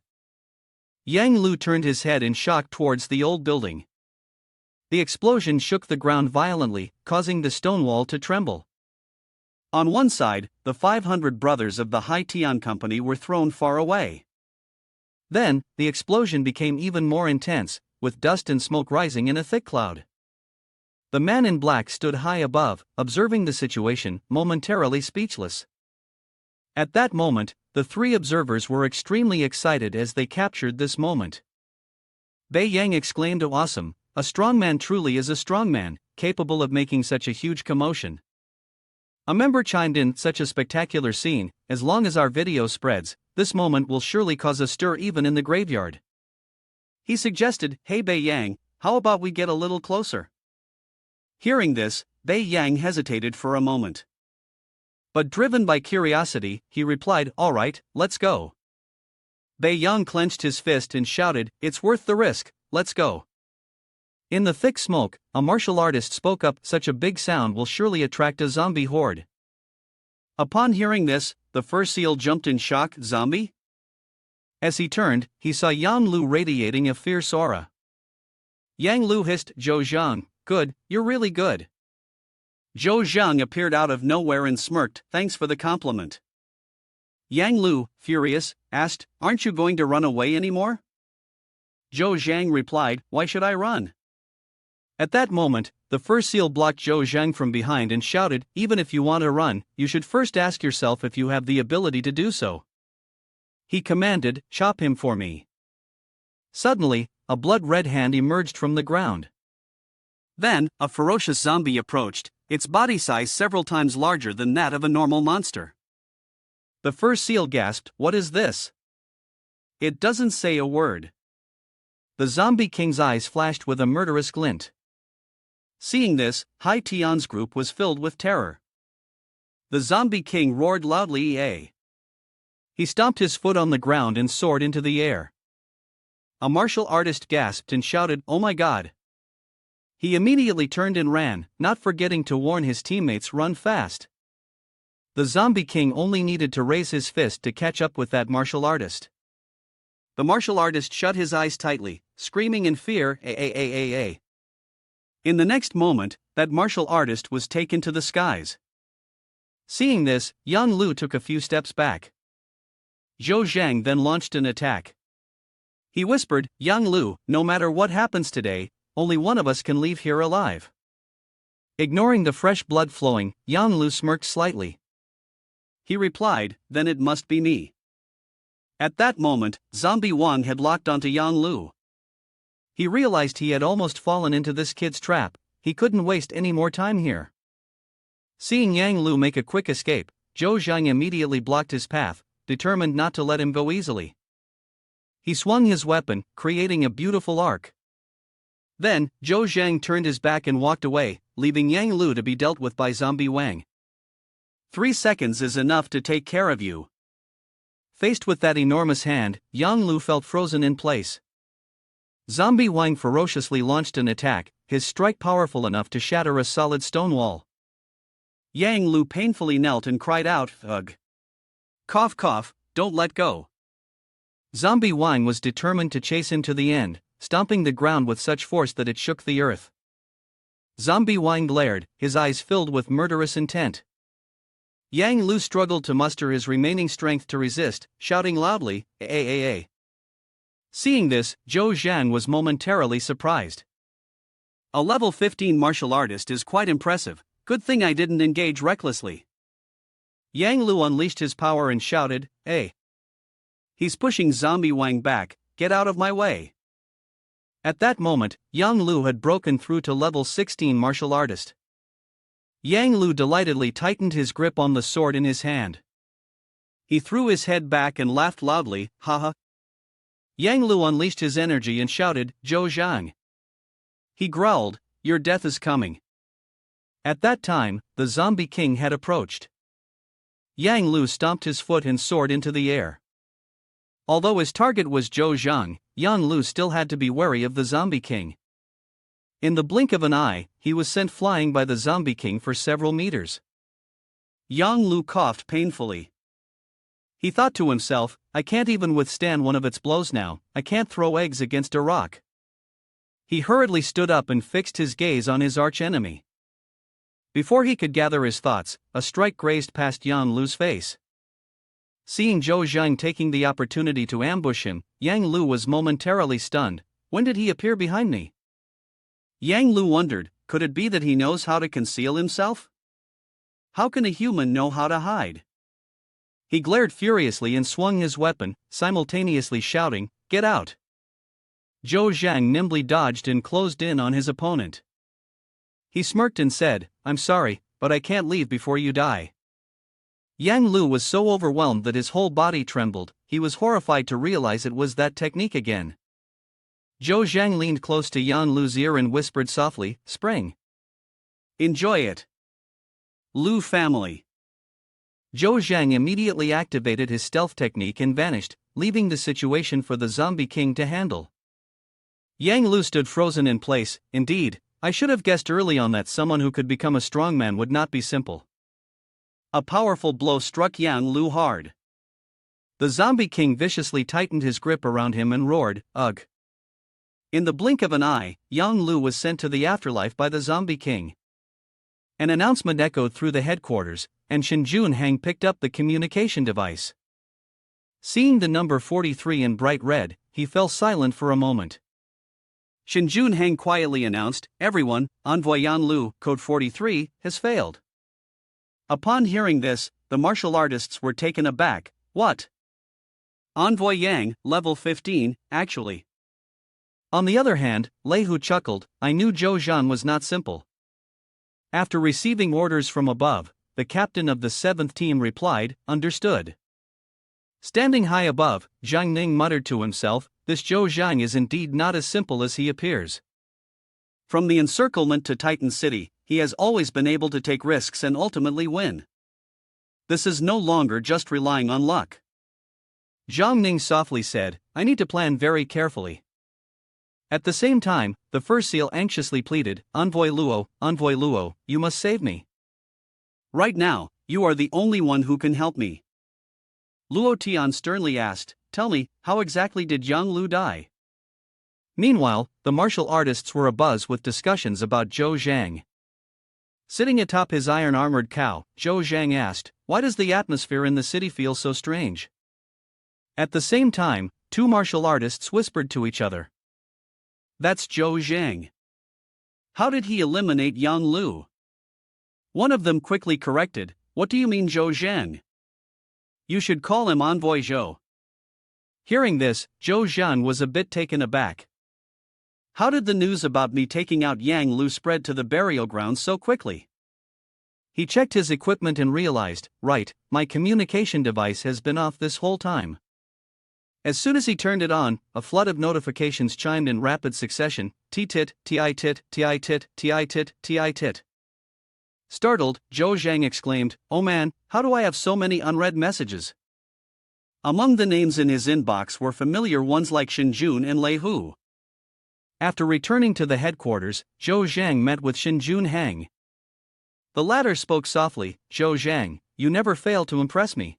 Yang Lu turned his head in shock towards the old building. The explosion shook the ground violently, causing the stone wall to tremble. On one side, the 500 brothers of the Hai Tian company were thrown far away. Then, the explosion became even more intense, with dust and smoke rising in a thick cloud. The man in black stood high above, observing the situation, momentarily speechless. At that moment, the three observers were extremely excited as they captured this moment. Bei Yang exclaimed, "Oh, awesome, a strong man truly is a strong man, capable of making such a huge commotion." A member chimed in, "Such a spectacular scene, as long as our video spreads, this moment will surely cause a stir even in the graveyard." He suggested, "Hey Bei Yang, how about we get a little closer?" Hearing this, Bei Yang hesitated for a moment. But driven by curiosity, he replied, "All right, let's go." Bei Yang clenched his fist and shouted, "It's worth the risk, let's go." In the thick smoke, a martial artist spoke up, "Such a big sound will surely attract a zombie horde." Upon hearing this, the fur seal jumped in shock. Zombie? As he turned, he saw Yang Lu radiating a fierce aura. Yang Lu hissed, "Zhou Zhang, good, you're really good." Zhou Zhang appeared out of nowhere and smirked, "Thanks for the compliment." Yang Lu, furious, asked, "Aren't you going to run away anymore?" Zhou Zhang replied, "Why should I run?" At that moment, the fur seal blocked Zhou Zhang from behind and shouted, "Even if you want to run, you should first ask yourself if you have the ability to do so." He commanded, "Chop him for me." Suddenly, a blood-red hand emerged from the ground. Then, a ferocious zombie approached, its body size several times larger than that of a normal monster. The fur seal gasped, "What is this?" It doesn't say a word. The zombie king's eyes flashed with a murderous glint. Seeing this, Hai Tian's group was filled with terror. The zombie king roared loudly, "Eh!" He stomped his foot on the ground and soared into the air. A martial artist gasped and shouted, "Oh my God!" He immediately turned and ran, not forgetting to warn his teammates, "Run fast." The zombie king only needed to raise his fist to catch up with that martial artist. The martial artist shut his eyes tightly, screaming in fear, "Eh." In the next moment, that martial artist was taken to the skies. Seeing this, Yang Lu took a few steps back. Zhou Zhang then launched an attack. He whispered, "Yang Lu, no matter what happens today, only one of us can leave here alive." Ignoring the fresh blood flowing, Yang Lu smirked slightly. He replied, "Then it must be me." At that moment, Zombie Wang had locked onto Yang Lu. He realized he had almost fallen into this kid's trap. He couldn't waste any more time here. Seeing Yang Lu make a quick escape, Zhou Zhang immediately blocked his path, determined not to let him go easily. He swung his weapon, creating a beautiful arc. Then, Zhou Zhang turned his back and walked away, leaving Yang Lu to be dealt with by Zombie Wang. 3 seconds is enough to take care of you. Faced with that enormous hand, Yang Lu felt frozen in place. Zombie Wang ferociously launched an attack, his strike powerful enough to shatter a solid stone wall. Yang Lu painfully knelt and cried out, "Ugh! Cough cough, don't let go." Zombie Wang was determined to chase him to the end, stomping the ground with such force that it shook the earth. Zombie Wang glared, his eyes filled with murderous intent. Yang Lu struggled to muster his remaining strength to resist, shouting loudly, "Eh." Seeing this, Zhou Zhang was momentarily surprised. A level 15 martial artist is quite impressive, good thing I didn't engage recklessly. Yang Lu unleashed his power and shouted, "Eh! He's pushing Zombie Wang back, get out of my way." At that moment, Yang Lu had broken through to level 16 martial artist. Yang Lu delightedly tightened his grip on the sword in his hand. He threw his head back and laughed loudly, "Haha." Yang Lu unleashed his energy and shouted, "Zhou Zhang." He growled, "Your death is coming." At that time, the zombie king had approached. Yang Lu stomped his foot and soared into the air. Although his target was Zhou Zhang, Yang Lu still had to be wary of the zombie king. In the blink of an eye, he was sent flying by the zombie king for several meters. Yang Lu coughed painfully. He thought to himself, "I can't even withstand one of its blows now, I can't throw eggs against a rock." He hurriedly stood up and fixed his gaze on his arch-enemy. Before he could gather his thoughts, a strike grazed past Yang Lu's face. Seeing Zhou Zhang taking the opportunity to ambush him, Yang Lu was momentarily stunned. When did he appear behind me? Yang Lu wondered, could it be that he knows how to conceal himself? How can a human know how to hide? He glared furiously and swung his weapon, simultaneously shouting, "Get out!" Zhou Zhang nimbly dodged and closed in on his opponent. He smirked and said, "I'm sorry, but I can't leave before you die." Yang Lu was so overwhelmed that his whole body trembled. He was horrified to realize it was that technique again. Zhou Zhang leaned close to Yang Lu's ear and whispered softly, "Spring. Enjoy it. Lu family." Zhou Zhang immediately activated his stealth technique and vanished, leaving the situation for the zombie king to handle. Yang Lu stood frozen in place. Indeed, I should have guessed early on that someone who could become a strongman would not be simple. A powerful blow struck Yang Lu hard. The zombie king viciously tightened his grip around him and roared, "Ugh!" In the blink of an eye, Yang Lu was sent to the afterlife by the zombie king. An announcement echoed through the headquarters, and Shen Junhang picked up the communication device. Seeing the number 43 in bright red, he fell silent for a moment. Shen Junhang quietly announced, "Everyone, Envoy Yan Lu, code 43, has failed." Upon hearing this, the martial artists were taken aback. What? Envoy Yang, level 15, actually. On the other hand, Lei Hu chuckled, "I knew Zhou Zhan was not simple." After receiving orders from above, the captain of the 7th team replied, "Understood." Standing high above, Zhang Ning muttered to himself, "This Zhou Zhang is indeed not as simple as he appears." From the encirclement to Titan City, he has always been able to take risks and ultimately win. This is no longer just relying on luck. Zhang Ning softly said, "I need to plan very carefully." At the same time, the Fur Seal anxiously pleaded, Envoy Luo, you must save me. Right now, you are the only one who can help me." Luo Tian sternly asked, "Tell me, how exactly did Yang Lu die?" Meanwhile, the martial artists were abuzz with discussions about Zhou Zhang. Sitting atop his iron-armored cow, Zhou Zhang asked, "Why does the atmosphere in the city feel so strange?" At the same time, two martial artists whispered to each other. "That's Zhou Zhang. How did he eliminate Yang Lu?" One of them quickly corrected, "What do you mean Zhou Zhang? You should call him Envoy Zhou." Hearing this, Zhou Zhan was a bit taken aback. How did the news about me taking out Yang Lu spread to the burial ground so quickly? He checked his equipment and realized, right, my communication device has been off this whole time. As soon as he turned it on, a flood of notifications chimed in rapid succession, T-tit, T-I-tit, T-I-tit, T-I-tit, T-I-tit. Startled, Zhou Zhang exclaimed, "Oh man, how do I have so many unread messages?" Among the names in his inbox were familiar ones like Shen Jun and Lei Hu. After returning to the headquarters, Zhou Zhang met with Shen Junhang. The latter spoke softly, "Zhou Zhang, you never fail to impress me."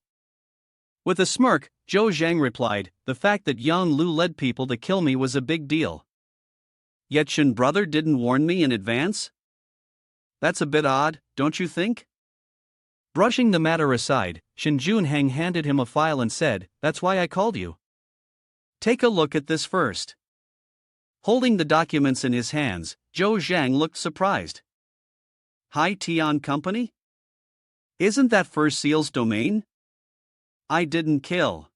With a smirk, Zhou Zhang replied, "The fact that Yang Lu led people to kill me was a big deal. Yet Shen brother didn't warn me in advance? That's a bit odd, don't you think?" Brushing the matter aside, Shen Junhang handed him a file and said, "That's why I called you. Take a look at this first." Holding the documents in his hands, Zhou Zhang looked surprised. Hai Tian Company? Isn't that Fur Seal's domain? I didn't kill.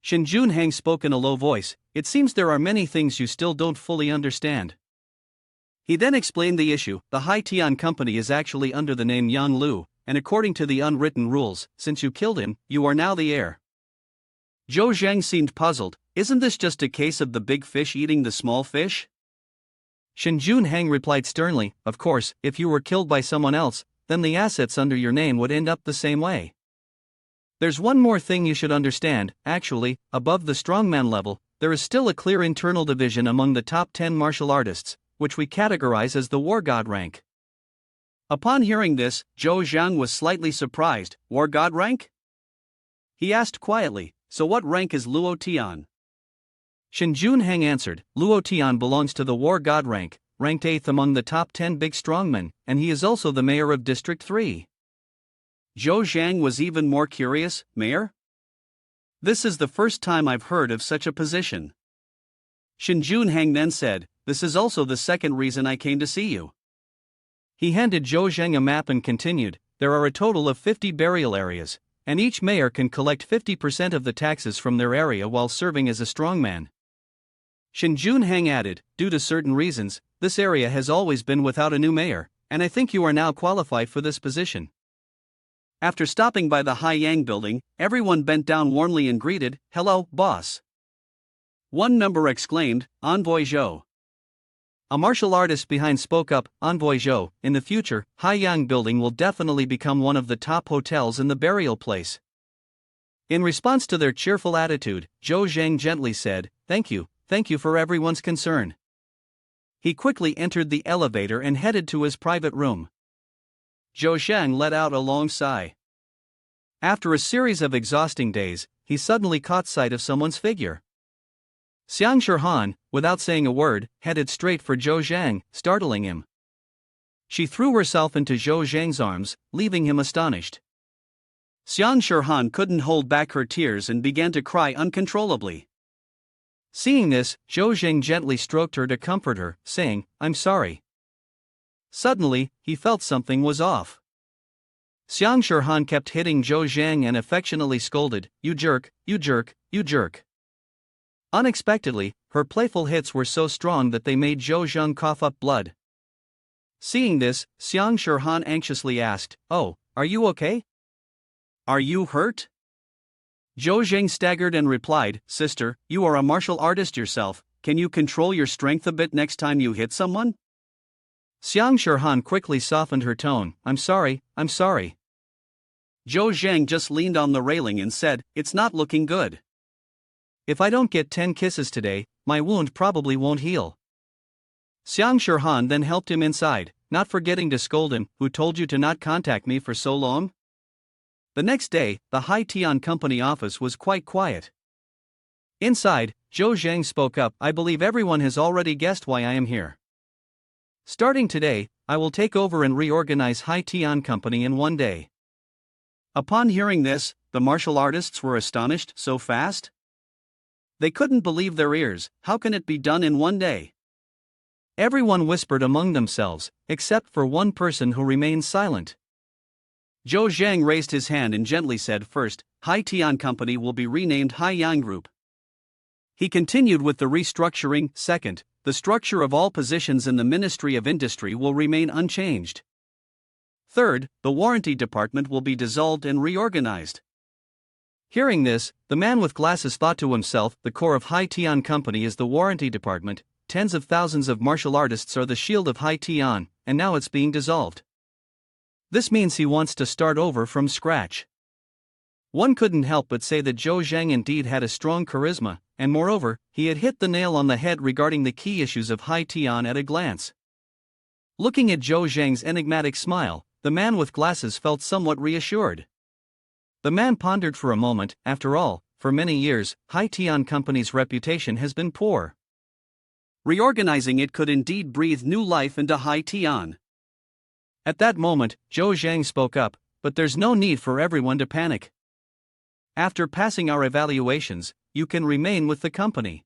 Shen Junhang spoke in a low voice, "It seems there are many things you still don't fully understand." He then explained the issue. The Hai Tian Company is actually under the name Yang Lu, and according to the unwritten rules, since you killed him, you are now the heir. Zhou Zhang seemed puzzled. Isn't this just a case of the big fish eating the small fish? Shen Junhang replied sternly, "Of course, if you were killed by someone else, then the assets under your name would end up the same way. There's one more thing you should understand. Actually, above the strongman level, there is still a clear internal division among the top 10 martial artists, which we categorize as the War God rank." Upon hearing this, Zhou Zhang was slightly surprised. War God rank? He asked quietly, "So what rank is Luo Tian?" Shen Junhang answered, "Luo Tian belongs to the War God rank, ranked 8th among the top 10 big strongmen, and he is also the mayor of District 3. Zhou Zhang was even more curious. Mayor? This is the first time I've heard of such a position. Shen Junhang then said, "This is also the second reason I came to see you." He handed Zhou Zhang a map and continued, "There are a total of 50 burial areas, and each mayor can collect 50% of the taxes from their area while serving as a strongman." Shen Junhang added, "Due to certain reasons, this area has always been without a new mayor, and I think you are now qualified for this position." After stopping by the Haiyang building, everyone bent down warmly and greeted, "Hello, boss." One member exclaimed, "Envoy Zhou." A martial artist behind spoke up, Envoy Zhou, in the future, Haiyang Building will definitely become one of the top hotels in the burial place. In response to their cheerful attitude, Zhou Zhang gently said, thank you for everyone's concern. He quickly entered the elevator and headed to his private room. Zhou Zhang let out a long sigh. After a series of exhausting days, he suddenly caught sight of someone's figure. Xiang Shirhan, without saying a word, headed straight for Zhou Zhang, startling him. She threw herself into Zhou Zhang's arms, leaving him astonished. Xiang Shirhan couldn't hold back her tears and began to cry uncontrollably. Seeing this, Zhou Zhang gently stroked her to comfort her, saying, I'm sorry. Suddenly, he felt something was off. Xiang Shirhan kept hitting Zhou Zhang and affectionately scolded, you jerk, you jerk, you jerk. Unexpectedly, her playful hits were so strong that they made Zhou Zhang cough up blood. Seeing this, Xiang Shirhan anxiously asked, oh, are you okay? Are you hurt? Zhou Zhang staggered and replied, sister, you are a martial artist yourself, can you control your strength a bit next time you hit someone? Xiang Shirhan quickly softened her tone, I'm sorry. Zhou Zhang just leaned on the railing and said, it's not looking good. If I don't get 10 kisses today, my wound probably won't heal. Xiang Shirhan then helped him inside, not forgetting to scold him, who told you to not contact me for so long? The next day, the Hai Tian Company office was quite quiet. Inside, Zhou Zhang spoke up, I believe everyone has already guessed why I am here. Starting today, I will take over and reorganize Hai Tian Company in one day. Upon hearing this, the martial artists were astonished, so fast? They couldn't believe their ears, how can it be done in one day? Everyone whispered among themselves, except for one person who remained silent. Zhou Zhang raised his hand and gently said, first, Hai Tian Company will be renamed Haiyang Group. He continued with the restructuring, second, the structure of all positions in the Ministry of Industry will remain unchanged. Third, the warranty department will be dissolved and reorganized. Hearing this, the man with glasses thought to himself, the core of Hai Tian Company is the warranty department, tens of thousands of martial artists are the shield of Hai Tian, and now it's being dissolved. This means he wants to start over from scratch. One couldn't help but say that Zhou Zhang indeed had a strong charisma, and moreover, he had hit the nail on the head regarding the key issues of Hai Tian at a glance. Looking at Zhou Zhang's enigmatic smile, the man with glasses felt somewhat reassured. The man pondered for a moment, after all, for many years, Hai Tian Company's reputation has been poor. Reorganizing it could indeed breathe new life into Hai Tian. At that moment, Zhou Zhang spoke up, but there's no need for everyone to panic. After passing our evaluations, you can remain with the company.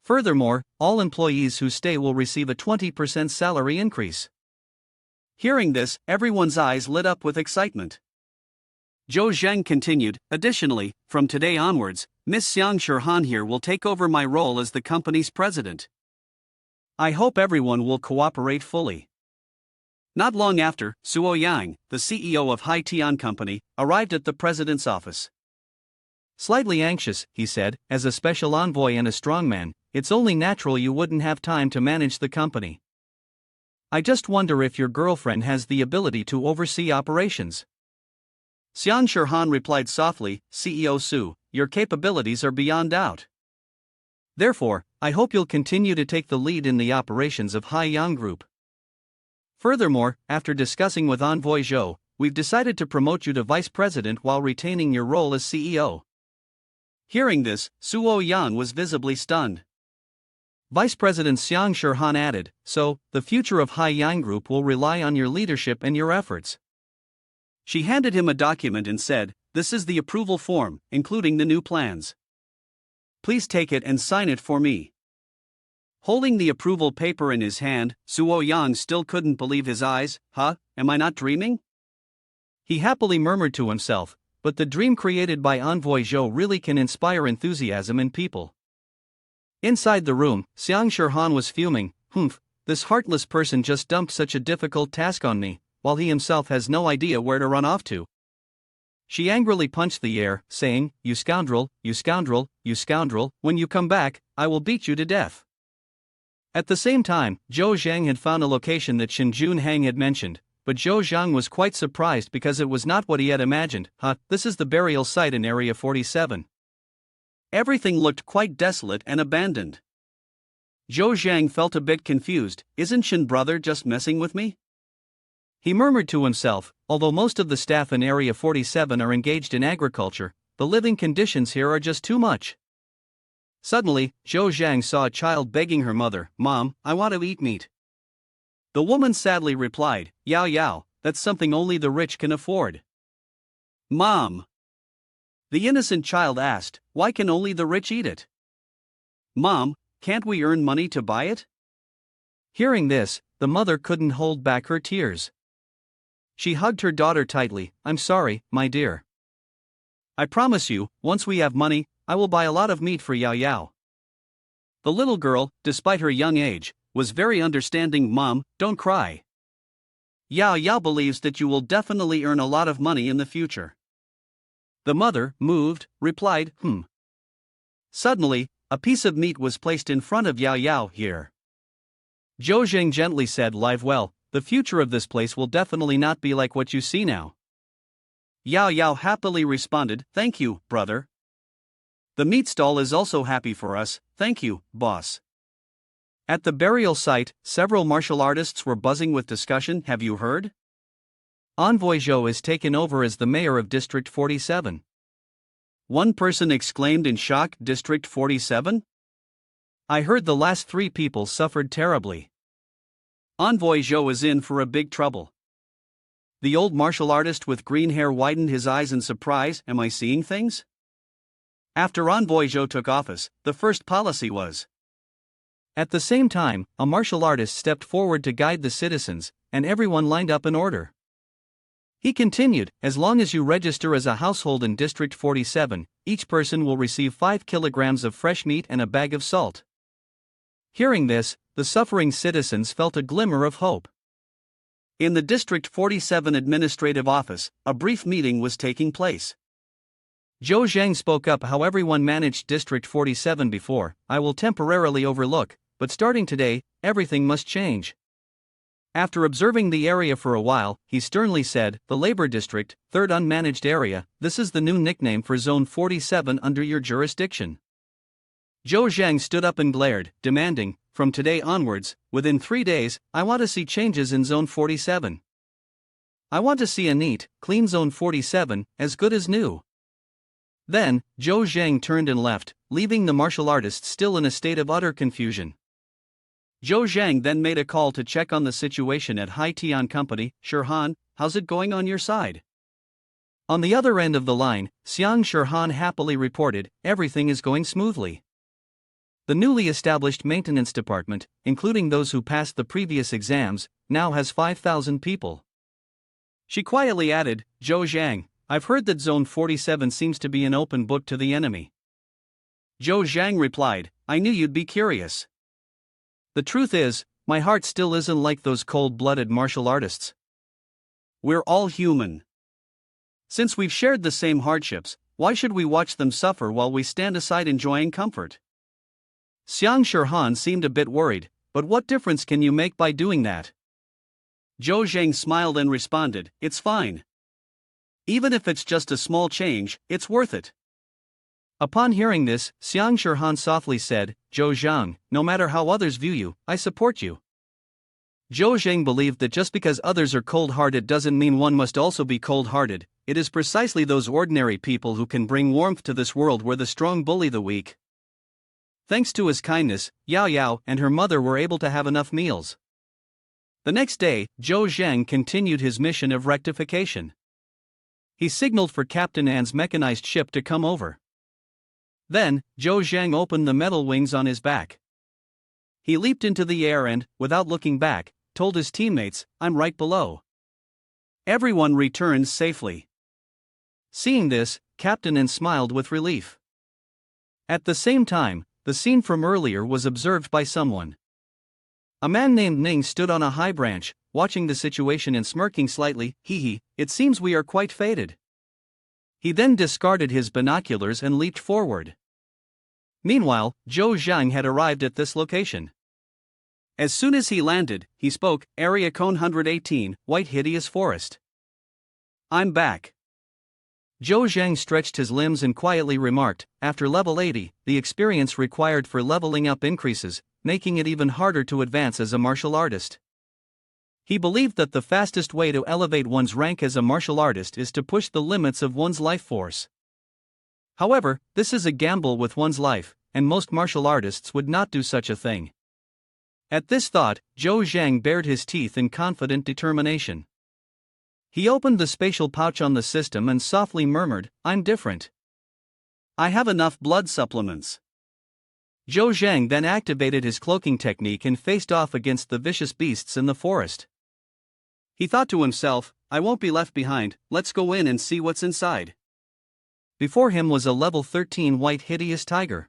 Furthermore, all employees who stay will receive a 20% salary increase. Hearing this, everyone's eyes lit up with excitement. Zhou Zhang continued, additionally, from today onwards, Miss Xiang Shirhan here will take over my role as the company's president. I hope everyone will cooperate fully. Not long after, Suo Yang, the CEO of Hai Tian Company, arrived at the president's office. Slightly anxious, he said, as a special envoy and a strongman, it's only natural you wouldn't have time to manage the company. I just wonder if your girlfriend has the ability to oversee operations. Xiang Shirhan replied softly, CEO Su, your capabilities are beyond doubt. Therefore, I hope you'll continue to take the lead in the operations of Haiyang Group. Furthermore, after discussing with Envoy Zhou, we've decided to promote you to vice president while retaining your role as CEO. Hearing this, Suo Yan was visibly stunned. Vice President Xiang Shirhan added, so, the future of Haiyang Group will rely on your leadership and your efforts. She handed him a document and said, this is the approval form, including the new plans. Please take it and sign it for me. Holding the approval paper in his hand, Suo Yang still couldn't believe his eyes. Huh, am I not dreaming? He happily murmured to himself, but the dream created by Envoy Zhou really can inspire enthusiasm in people. Inside the room, Xiang Shirhan was fuming, this heartless person just dumped such a difficult task on me, while he himself has no idea where to run off to. She angrily punched the air, saying, you scoundrel, you scoundrel, you scoundrel, when you come back, I will beat you to death. At the same time, Zhou Zhang had found a location that Shin Jun Hang had mentioned, but Zhou Zhang was quite surprised because it was not what he had imagined. This is the burial site in Area 47. Everything looked quite desolate and abandoned. Zhou Zhang felt a bit confused. Isn't Shin brother just messing with me? He murmured to himself, although most of the staff in Area 47 are engaged in agriculture, the living conditions here are just too much. Suddenly, Zhou Zhang saw a child begging her mother, "Mom, I want to eat meat." The woman sadly replied, "Yao Yao, that's something only the rich can afford." "Mom." The innocent child asked, "Why can only the rich eat it?" "Mom, can't we earn money to buy it?" Hearing this, the mother couldn't hold back her tears. She hugged her daughter tightly. "I'm sorry, my dear. I promise you, once we have money, I will buy a lot of meat for Yao Yao." The little girl, despite her young age, was very understanding. "Mom, don't cry. Yao Yao believes that you will definitely earn a lot of money in the future." The mother, moved, replied, Suddenly, a piece of meat was placed in front of Yao Yao. "Here." Zhou Zhang gently said, "Well, the future of this place will definitely not be like what you see now." Yao Yao happily responded, "Thank you, brother. The meat stall is also happy for us, thank you, boss." At the burial site, several martial artists were buzzing with discussion. "Have you heard? Envoy Zhou is taken over as the mayor of District 47. One person exclaimed in shock. "District 47? I heard the last 3 people suffered terribly. Envoy Zhou is in for a big trouble." The old martial artist with green hair widened his eyes in surprise. "Am I seeing things?" After Envoy Zhou took office, the first policy was. At the same time, a martial artist stepped forward to guide the citizens, and everyone lined up in order. He continued, "As long as you register as a household in District 47, each person will receive 5 kilograms of fresh meat and a bag of salt." Hearing this, the suffering citizens felt a glimmer of hope. In the District 47 administrative office, a brief meeting was taking place. Zhou Zhang spoke up. "How everyone managed District 47 before, I will temporarily overlook, but starting today, everything must change." After observing the area for a while, he sternly said, "The Labor District, 3rd unmanaged area, this is the new nickname for Zone 47 under your jurisdiction." Zhou Zhang stood up and glared, demanding, "From today onwards, within 3 days, I want to see changes in Zone 47. I want to see a neat, clean Zone 47, as good as new." Then, Zhou Zhang turned and left, leaving the martial artist still in a state of utter confusion. Zhou Zhang then made a call to check on the situation at Hai Tian Company. "Shirhan, how's it going on your side?" On the other end of the line, Xiang Shirhan happily reported, "Everything is going smoothly. The newly established maintenance department, including those who passed the previous exams, now has 5,000 people." She quietly added, "Zhou Zhang, I've heard that Zone 47 seems to be an open book to the enemy." Zhou Zhang replied, "I knew you'd be curious. The truth is, my heart still isn't like those cold-blooded martial artists. We're all human. Since we've shared the same hardships, why should we watch them suffer while we stand aside enjoying comfort?" Xiang Shirhan seemed a bit worried, "But what difference can you make by doing that?" Zhou Zhang smiled and responded, "It's fine. Even if it's just a small change, it's worth it." Upon hearing this, Xiang Shirhan softly said, "Zhou Zhang, no matter how others view you, I support you." Zhou Zhang believed that just because others are cold-hearted doesn't mean one must also be cold-hearted. It is precisely those ordinary people who can bring warmth to this world where the strong bully the weak. Thanks to his kindness, Yao Yao and her mother were able to have enough meals. The next day, Zhou Zhang continued his mission of rectification. He signaled for Captain An's mechanized ship to come over. Then, Zhou Zhang opened the metal wings on his back. He leaped into the air and, without looking back, told his teammates, "I'm right below." Everyone returned safely. Seeing this, Captain An smiled with relief. At the same time, the scene from earlier was observed by someone. A man named Ning stood on a high branch, watching the situation and smirking slightly. "Hee, it seems we are quite fated." He then discarded his binoculars and leaped forward. Meanwhile, Zhou Zhang had arrived at this location. As soon as he landed, he spoke, Area Cone 118, White Hideous Forest. I'm back. Zhou Zhang stretched his limbs and quietly remarked, after level 80, the experience required for leveling up increases, making it even harder to advance as a martial artist. He believed that the fastest way to elevate one's rank as a martial artist is to push the limits of one's life force. However, this is a gamble with one's life, and most martial artists would not do such a thing. At this thought, Zhou Zhang bared his teeth in confident determination. He opened the spatial pouch on the system and softly murmured, I'm different. I have enough blood supplements. Zhou Zhang then activated his cloaking technique and faced off against the vicious beasts in the forest. He thought to himself, I won't be left behind, let's go in and see what's inside. Before him was a level 13 white hideous tiger.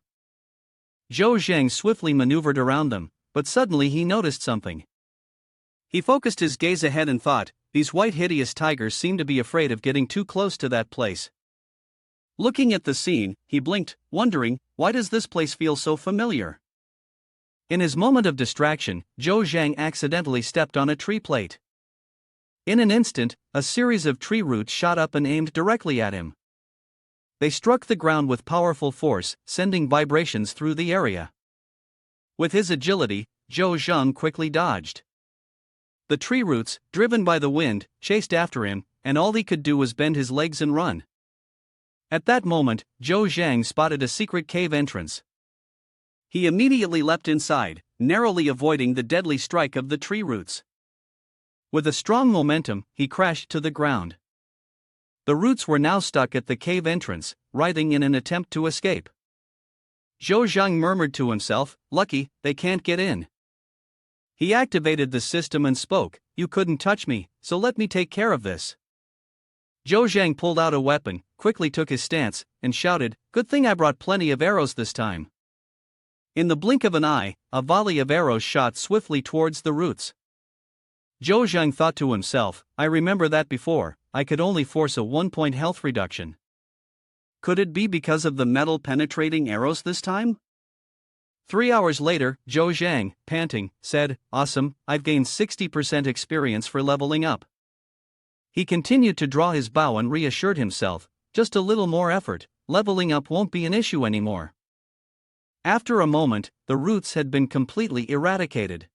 Zhou Zhang swiftly maneuvered around them, but suddenly he noticed something. He focused his gaze ahead and thought, these white hideous tigers seem to be afraid of getting too close to that place. Looking at the scene, he blinked, wondering, why does this place feel so familiar? In his moment of distraction, Zhou Zhang accidentally stepped on a tree plate. In an instant, a series of tree roots shot up and aimed directly at him. They struck the ground with powerful force, sending vibrations through the area. With his agility, Zhou Zhang quickly dodged. The tree roots, driven by the wind, chased after him, and all he could do was bend his legs and run. At that moment, Zhou Zhang spotted a secret cave entrance. He immediately leapt inside, narrowly avoiding the deadly strike of the tree roots. With a strong momentum, he crashed to the ground. The roots were now stuck at the cave entrance, writhing in an attempt to escape. Zhou Zhang murmured to himself, lucky, they can't get in. He activated the system and spoke, you couldn't touch me, so let me take care of this. Zhou Zhang pulled out a weapon, quickly took his stance, and shouted, good thing I brought plenty of arrows this time. In the blink of an eye, a volley of arrows shot swiftly towards the roots. Zhou Zhang thought to himself, I remember that before, I could only force a 1-point health reduction. Could it be because of the metal-penetrating arrows this time? 3 hours later, Zhou Zhang, panting, said, awesome, I've gained 60% experience for leveling up. He continued to draw his bow and reassured himself, just a little more effort, leveling up won't be an issue anymore. After a moment, the roots had been completely eradicated.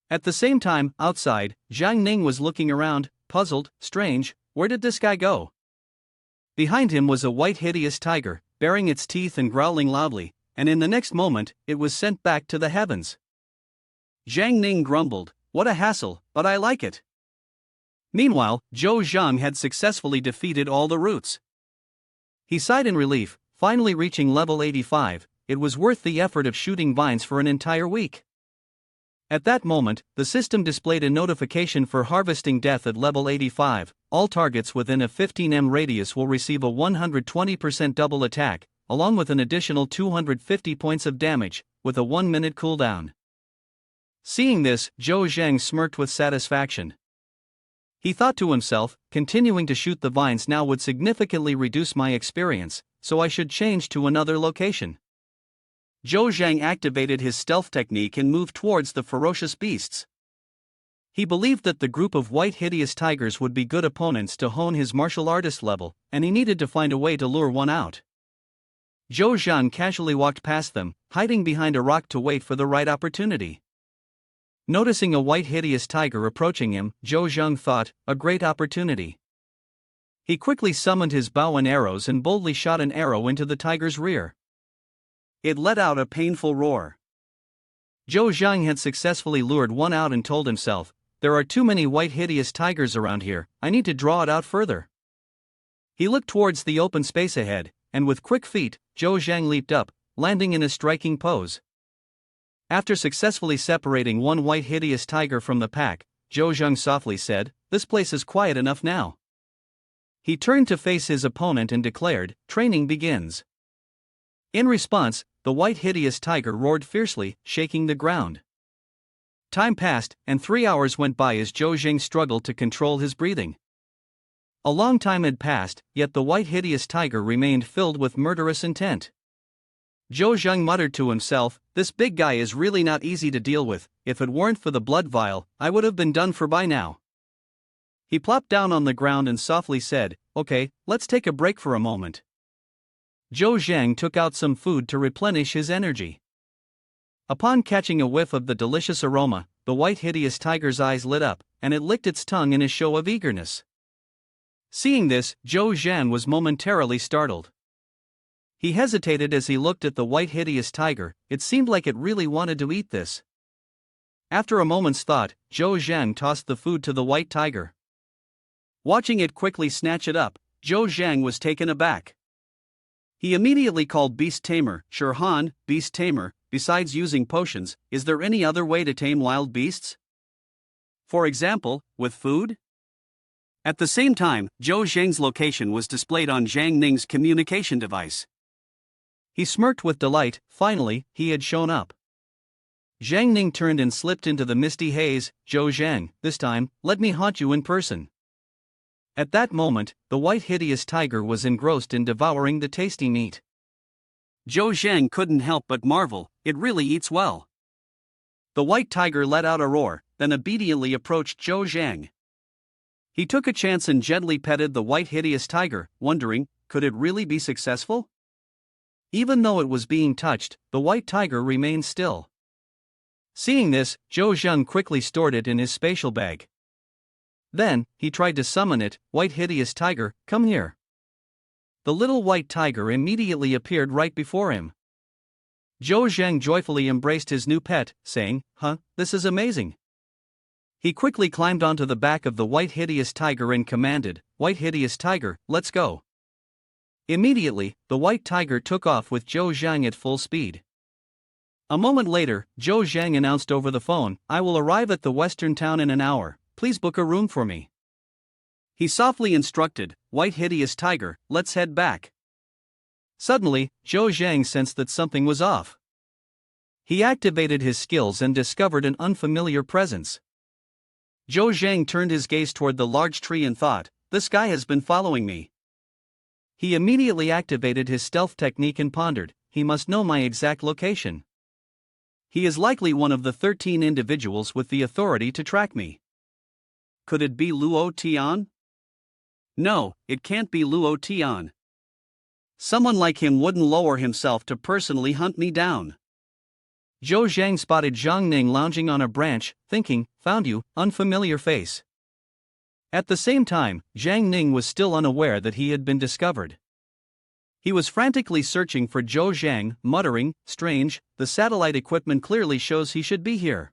At the same time, outside, Zhang Ning was looking around, puzzled, strange, where did this guy go? Behind him was a white hideous tiger, baring its teeth and growling loudly, and in the next moment, it was sent back to the heavens. Zhang Ning grumbled, what a hassle, but I like it. Meanwhile, Zhou Zhang had successfully defeated all the roots. He sighed in relief, finally reaching level 85, it was worth the effort of shooting vines for an entire week. At that moment, the system displayed a notification for harvesting death at level 85, all targets within a 15m radius will receive a 120% double attack, along with an additional 250 points of damage, with a 1-minute cooldown. Seeing this, Zhou Zhang smirked with satisfaction. He thought to himself, continuing to shoot the vines now would significantly reduce my experience, so I should change to another location. Zhou Zhang activated his stealth technique and moved towards the ferocious beasts. He believed that the group of white hideous tigers would be good opponents to hone his martial artist level, and he needed to find a way to lure one out. Zhou Zhang casually walked past them, hiding behind a rock to wait for the right opportunity. Noticing a white hideous tiger approaching him, Zhou Zhang thought, a great opportunity. He quickly summoned his bow and arrows and boldly shot an arrow into the tiger's rear. It let out a painful roar. Zhou Zhang had successfully lured one out and told himself, there are too many white hideous tigers around here, I need to draw it out further. He looked towards the open space ahead, and with quick feet, Zhou Zhang leaped up, landing in a striking pose. After successfully separating one white hideous tiger from the pack, Zhou Zhang softly said, this place is quiet enough now. He turned to face his opponent and declared, training begins. In response, the white hideous tiger roared fiercely, shaking the ground. Time passed, and 3 hours went by as Zhou Zhang struggled to control his breathing. A long time had passed, yet the white hideous tiger remained filled with murderous intent. Zhou Zheng muttered to himself, this big guy is really not easy to deal with, if it weren't for the blood vial, I would have been done for by now. He plopped down on the ground and softly said, okay, let's take a break for a moment. Zhou Zheng took out some food to replenish his energy. Upon catching a whiff of the delicious aroma, the white hideous tiger's eyes lit up, and it licked its tongue in a show of eagerness. Seeing this, Zhou Zheng was momentarily startled. He hesitated as he looked at the white hideous tiger, it seemed like it really wanted to eat this. After a moment's thought, Zhou Zheng tossed the food to the white tiger. Watching it quickly snatch it up, Zhou Zheng was taken aback. He immediately called Beast Tamer, Shirhan, Beast Tamer, besides using potions, is there any other way to tame wild beasts? For example, with food? At the same time, Zhou Zheng's location was displayed on Zhang Ning's communication device. He smirked with delight, finally, he had shown up. Zhang Ning turned and slipped into the misty haze, Zhou Zheng, this time, let me haunt you in person. At that moment, the white hideous tiger was engrossed in devouring the tasty meat. Zhou Zheng couldn't help but marvel, it really eats well. The white tiger let out a roar, then obediently approached Zhou Zheng. He took a chance and gently petted the white hideous tiger, wondering, could it really be successful? Even though it was being touched, the white tiger remained still. Seeing this, Zhou Zheng quickly stored it in his spatial bag. Then, he tried to summon it, white hideous tiger, come here. The little white tiger immediately appeared right before him. Zhou Zheng joyfully embraced his new pet, saying, this is amazing. He quickly climbed onto the back of the white hideous tiger and commanded, white hideous tiger, let's go. Immediately, the white tiger took off with Zhou Zheng at full speed. A moment later, Zhou Zheng announced over the phone, I will arrive at the western town in an hour, please book a room for me. He softly instructed, white hideous tiger, let's head back. Suddenly, Zhou Zheng sensed that something was off. He activated his skills and discovered an unfamiliar presence. Zhou Zheng turned his gaze toward the large tree and thought, this guy has been following me. He immediately activated his stealth technique and pondered, he must know my exact location. He is likely one of the 13 individuals with the authority to track me. Could it be Luo Tian? No, it can't be Luo Tian. Someone like him wouldn't lower himself to personally hunt me down. Zhou Zheng spotted Zhang Ning lounging on a branch, thinking, found you, unfamiliar face. At the same time, Zhang Ning was still unaware that he had been discovered. He was frantically searching for Zhou Zheng, muttering, strange, the satellite equipment clearly shows he should be here.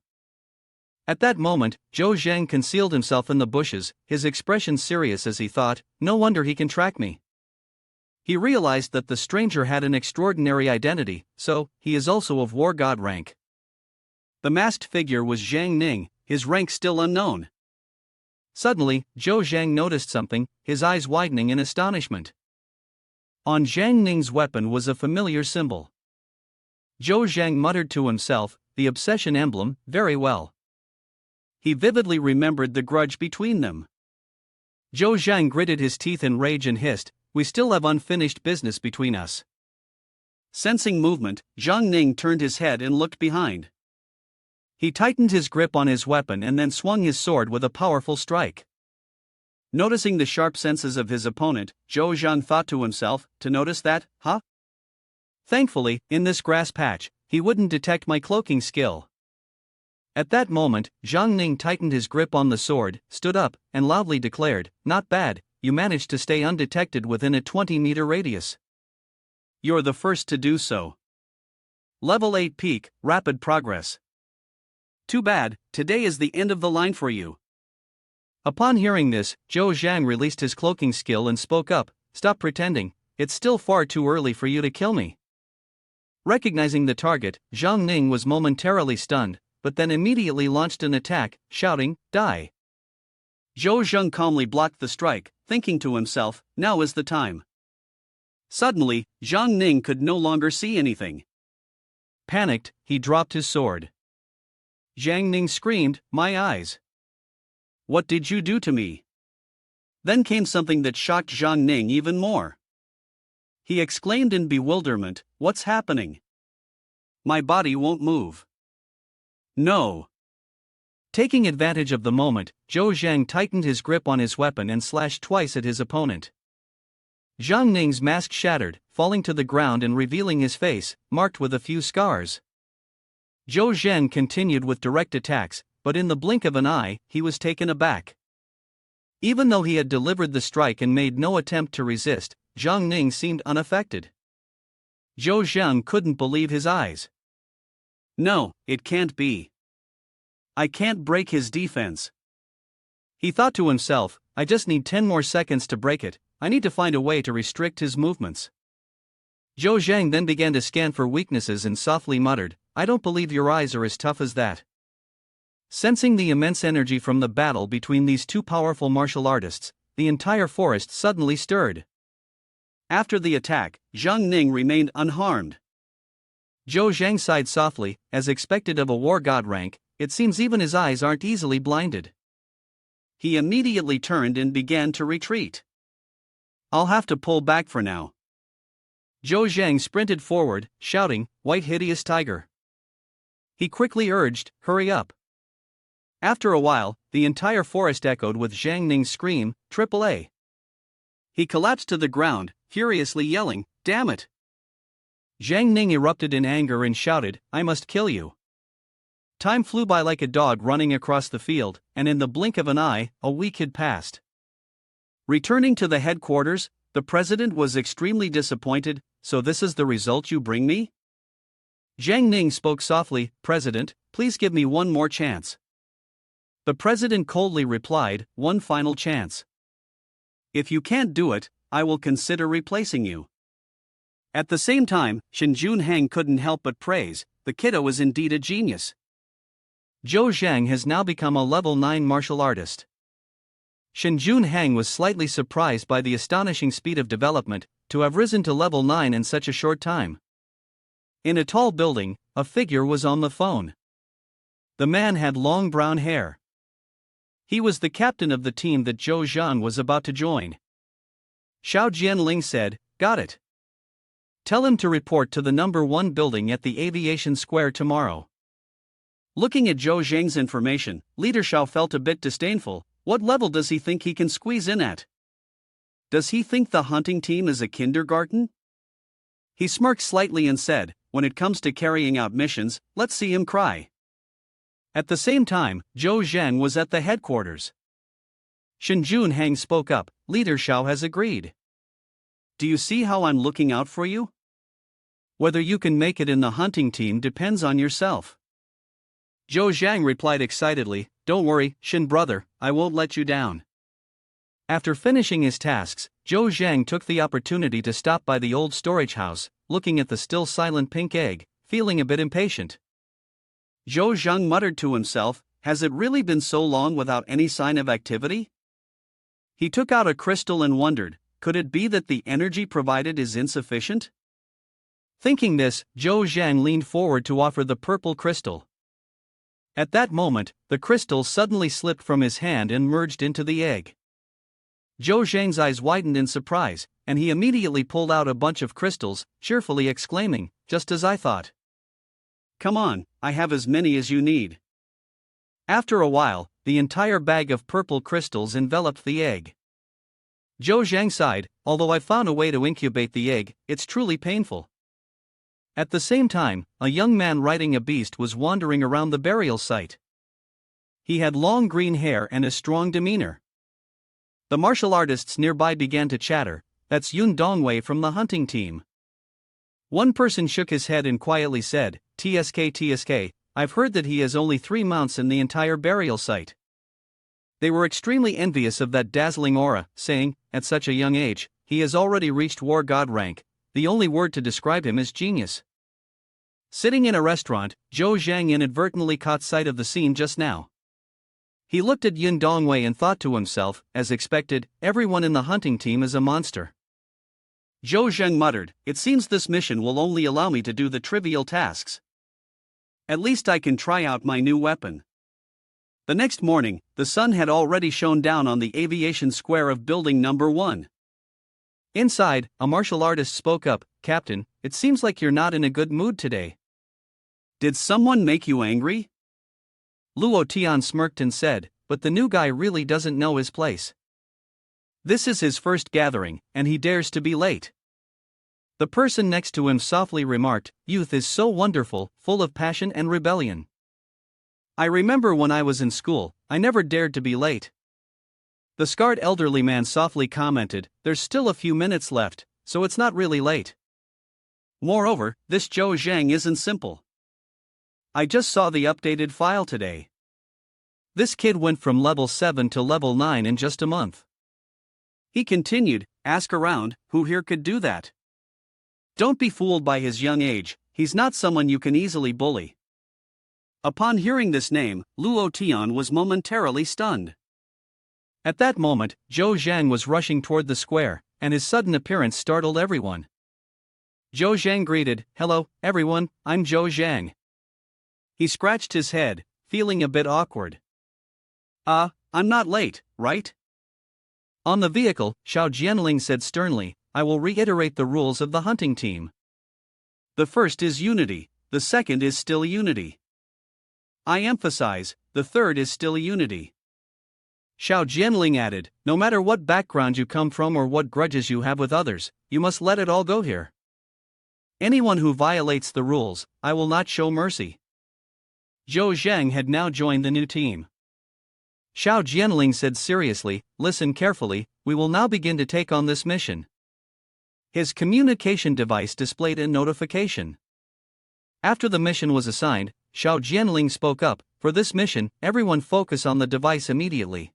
At that moment, Zhou Zheng concealed himself in the bushes, his expression serious as he thought, no wonder he can track me. He realized that the stranger had an extraordinary identity, so, he is also of war god rank. The masked figure was Zhang Ning, his rank still unknown. Suddenly, Zhou Zheng noticed something, his eyes widening in astonishment. On Zhang Ning's weapon was a familiar symbol. Zhou Zheng muttered to himself, the obsession emblem, very well. He vividly remembered the grudge between them. Zhou Zheng gritted his teeth in rage and hissed, we still have unfinished business between us. Sensing movement, Zhang Ning turned his head and looked behind. He tightened his grip on his weapon and then swung his sword with a powerful strike. Noticing the sharp senses of his opponent, Zhou Zheng thought to himself, to notice that, huh? Thankfully, in this grass patch, he wouldn't detect my cloaking skill. At that moment, Zhang Ning tightened his grip on the sword, stood up, and loudly declared, not bad, you managed to stay undetected within a 20-meter radius. You're the first to do so. Level 8 peak, rapid progress. Too bad, today is the end of the line for you. Upon hearing this, Zhou Zheng released his cloaking skill and spoke up, stop pretending, it's still far too early for you to kill me. Recognizing the target, Zhang Ning was momentarily stunned, but then immediately launched an attack, shouting, die. Zhou Zheng calmly blocked the strike, thinking to himself, now is the time. Suddenly, Zhang Ning could no longer see anything. Panicked, he dropped his sword. Zhang Ning screamed, my eyes. What did you do to me? Then came something that shocked Zhang Ning even more. He exclaimed in bewilderment, what's happening? My body won't move. No. Taking advantage of the moment, Zhou Zhang tightened his grip on his weapon and slashed twice at his opponent. Zhang Ning's mask shattered, falling to the ground and revealing his face, marked with a few scars. Zhou Zhang continued with direct attacks, but in the blink of an eye, he was taken aback. Even though he had delivered the strike and made no attempt to resist, Zhang Ning seemed unaffected. Zhou Zhang couldn't believe his eyes. No, it can't be. I can't break his defense. He thought to himself, I just need 10 more seconds to break it. I need to find a way to restrict his movements. Zhou Zhang then began to scan for weaknesses and softly muttered, I don't believe your eyes are as tough as that. Sensing the immense energy from the battle between these two powerful martial artists, the entire forest suddenly stirred. After the attack, Zhang Ning remained unharmed. Zhou Zhang sighed softly, as expected of a war god rank, it seems even his eyes aren't easily blinded. He immediately turned and began to retreat. I'll have to pull back for now. Zhou Zhang sprinted forward, shouting, White hideous tiger. He quickly urged, hurry up. After a while, the entire forest echoed with Zhang Ning's scream, AAA. He collapsed to the ground, furiously yelling, damn it. Zhang Ning erupted in anger and shouted, I must kill you. Time flew by like a dog running across the field, and in the blink of an eye, a week had passed. Returning to the headquarters, the president was extremely disappointed. So this is the result you bring me? Zhang Ning spoke softly, President, please give me one more chance. The president coldly replied, one final chance. If you can't do it, I will consider replacing you. At the same time, Shinjun Hang couldn't help but praise, the kiddo is indeed a genius. Zhou Zhang has now become a level 9 martial artist. Shinjun Hang was slightly surprised by the astonishing speed of development, to have risen to level 9 in such a short time. In a tall building, a figure was on the phone. The man had long brown hair. He was the captain of the team that Zhou Zhang was about to join. Xiao Jianling said, got it. Tell him to report to the number 1 building at the Aviation Square tomorrow. Looking at Zhou Zhang's information, Leader Xiao felt a bit disdainful. What level does he think he can squeeze in at? Does he think the hunting team is a kindergarten? He smirked slightly and said, when it comes to carrying out missions, let's see him cry. At the same time, Zhou Zhang was at the headquarters. Shinjun Hang spoke up, Leader Xiao has agreed. Do you see how I'm looking out for you? Whether you can make it in the hunting team depends on yourself. Zhou Zhang replied excitedly, don't worry, Shin brother, I won't let you down. After finishing his tasks, Zhou Zhang took the opportunity to stop by the old storage house, looking at the still silent pink egg, feeling a bit impatient. Zhou Zhang muttered to himself, has it really been so long without any sign of activity? He took out a crystal and wondered, could it be that the energy provided is insufficient? Thinking this, Zhou Zhang leaned forward to offer the purple crystal. At that moment, the crystal suddenly slipped from his hand and merged into the egg. Zhou Zhang's eyes widened in surprise, and he immediately pulled out a bunch of crystals, cheerfully exclaiming, just as I thought. Come on, I have as many as you need. After a while, the entire bag of purple crystals enveloped the egg. Zhou Zhang sighed, although I found a way to incubate the egg, it's truly painful. At the same time, a young man riding a beast was wandering around the burial site. He had long green hair and a strong demeanor. The martial artists nearby began to chatter, that's Yun Dongwei from the hunting team. One person shook his head and quietly said, TSK, I've heard that he has only 3 mounts in the entire burial site. They were extremely envious of that dazzling aura, saying, at such a young age, he has already reached war god rank, the only word to describe him is genius. Sitting in a restaurant, Zhou Zhang inadvertently caught sight of the scene just now. He looked at Yun Dongwei and thought to himself, as expected, everyone in the hunting team is a monster. Zhou Zhang muttered, it seems this mission will only allow me to do the trivial tasks. At least I can try out my new weapon. The next morning, the sun had already shone down on the aviation square of building number 1. Inside, a martial artist spoke up, Captain, it seems like you're not in a good mood today. Did someone make you angry? Luo Tian smirked and said, but the new guy really doesn't know his place. This is his first gathering, and he dares to be late. The person next to him softly remarked, youth is so wonderful, full of passion and rebellion. I remember when I was in school, I never dared to be late. The scarred elderly man softly commented, there's still a few minutes left, so it's not really late. Moreover, this Zhou Zhang isn't simple. I just saw the updated file today. This kid went from level 7 to level 9 in just a month. He continued, ask around, who here could do that? Don't be fooled by his young age, he's not someone you can easily bully. Upon hearing this name, Luo Tian was momentarily stunned. At that moment, Zhou Zhang was rushing toward the square, and his sudden appearance startled everyone. Zhou Zhang greeted, hello, everyone, I'm Zhou Zhang. He scratched his head, feeling a bit awkward. I'm not late, right? On the vehicle, Xiao Jianling said sternly, I will reiterate the rules of the hunting team. The first is unity, the second is still unity. I emphasize, the third is still unity. Xiao Jianling added, no matter what background you come from or what grudges you have with others, you must let it all go here. Anyone who violates the rules, I will not show mercy. Zhou Zhang had now joined the new team. Xiao Jianling said seriously, listen carefully, we will now begin to take on this mission. His communication device displayed a notification. After the mission was assigned, Xiao Jianling spoke up, for this mission, everyone focus on the device immediately.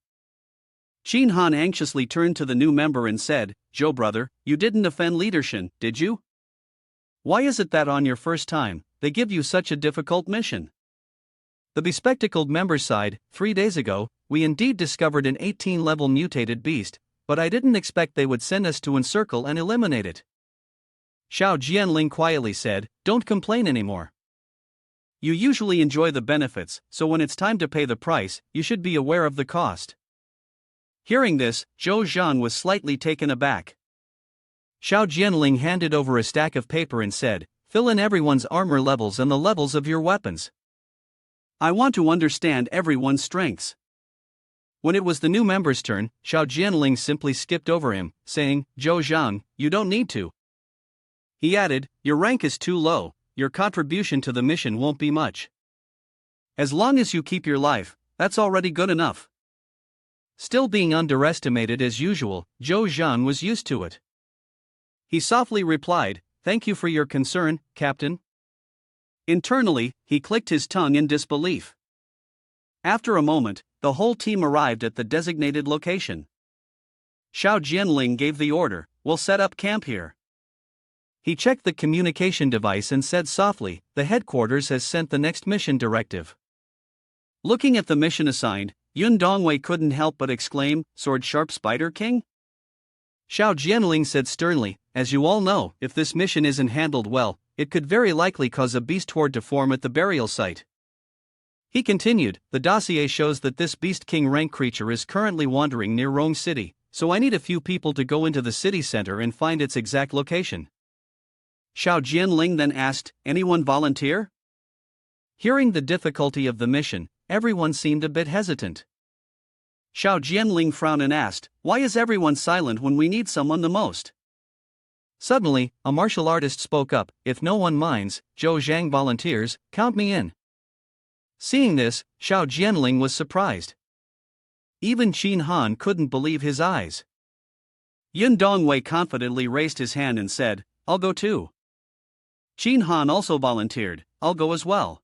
Qin Han anxiously turned to the new member and said, Zhou brother, you didn't offend leadership, did you? Why is it that on your first time, they give you such a difficult mission? The bespectacled member sighed, 3 days ago, we indeed discovered an 18-level mutated beast, but I didn't expect they would send us to encircle and eliminate it. Xiao Jianling quietly said, don't complain anymore. You usually enjoy the benefits, so when it's time to pay the price, you should be aware of the cost. Hearing this, Zhou Zhan was slightly taken aback. Xiao Jianling handed over a stack of paper and said, fill in everyone's armor levels and the levels of your weapons. I want to understand everyone's strengths. When it was the new member's turn, Xiao Jianling simply skipped over him, saying, Zhou Zhang, you don't need to. He added, your rank is too low, your contribution to the mission won't be much. As long as you keep your life, that's already good enough. Still being underestimated as usual, Zhou Zhan was used to it. He softly replied, thank you for your concern, Captain. Internally, he clicked his tongue in disbelief. After a moment, the whole team arrived at the designated location. Xiao Jianling gave the order, we'll set up camp here. He checked the communication device and said softly, the headquarters has sent the next mission directive. Looking at the mission assigned, Yun Dongwei couldn't help but exclaim, Sword Sharp Spider King? Xiao Jianling said sternly, as you all know, if this mission isn't handled well, it could very likely cause a beast horde to form at the burial site. He continued, the dossier shows that this Beast King rank creature is currently wandering near Rome City, so I need a few people to go into the city center and find its exact location. Xiao Jianling then asked, anyone volunteer? Hearing the difficulty of the mission, everyone seemed a bit hesitant. Xiao Jianling frowned and asked, why is everyone silent when we need someone the most? Suddenly, a martial artist spoke up, if no one minds, Zhou Zhang volunteers, count me in. Seeing this, Xiao Jianling was surprised. Even Qin Han couldn't believe his eyes. Yun Dongwei confidently raised his hand and said, I'll go too. Qin Han also volunteered, I'll go as well.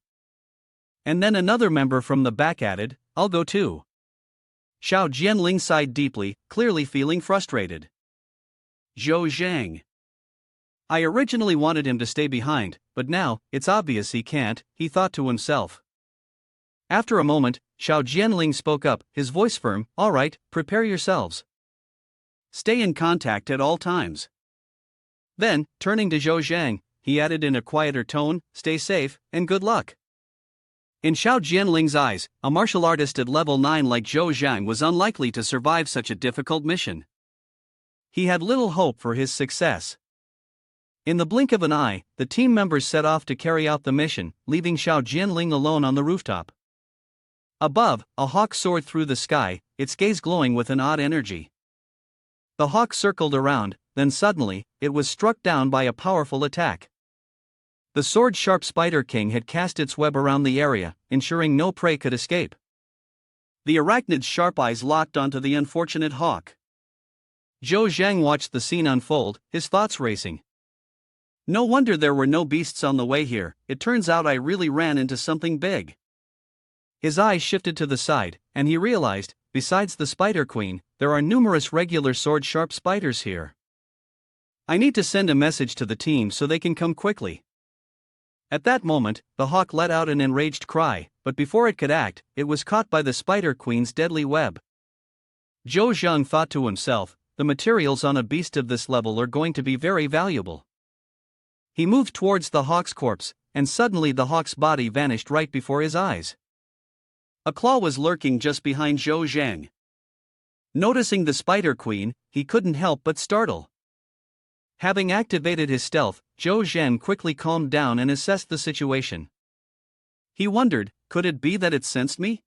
And then another member from the back added, I'll go too. Xiao Jianling sighed deeply, clearly feeling frustrated. Zhou Zhang. I originally wanted him to stay behind, but now, it's obvious he can't, he thought to himself. After a moment, Xiao Jianling spoke up, his voice firm, all right, prepare yourselves. Stay in contact at all times. Then, turning to Zhou Zhang, he added in a quieter tone, stay safe, and good luck. In Xiao Jianling's eyes, a martial artist at level 9 like Zhou Zhang was unlikely to survive such a difficult mission. He had little hope for his success. In the blink of an eye, the team members set off to carry out the mission, leaving Xiao Jianling alone on the rooftop. Above, a hawk soared through the sky, its gaze glowing with an odd energy. The hawk circled around, then suddenly, it was struck down by a powerful attack. The sword-sharp Spider King had cast its web around the area, ensuring no prey could escape. The arachnid's sharp eyes locked onto the unfortunate hawk. Zhou Zhang watched the scene unfold, his thoughts racing. No wonder there were no beasts on the way here, it turns out I really ran into something big. His eyes shifted to the side, and he realized, besides the Spider Queen, there are numerous regular sword-sharp spiders here. I need to send a message to the team so they can come quickly. At that moment, the hawk let out an enraged cry, but before it could act, it was caught by the Spider Queen's deadly web. Zhou Zhang thought to himself, the materials on a beast of this level are going to be very valuable. He moved towards the hawk's corpse, and suddenly the hawk's body vanished right before his eyes. A claw was lurking just behind Zhou Zhang. Noticing the Spider Queen, he couldn't help but startle. Having activated his stealth, Zhou Zhang quickly calmed down and assessed the situation. He wondered, could it be that it sensed me?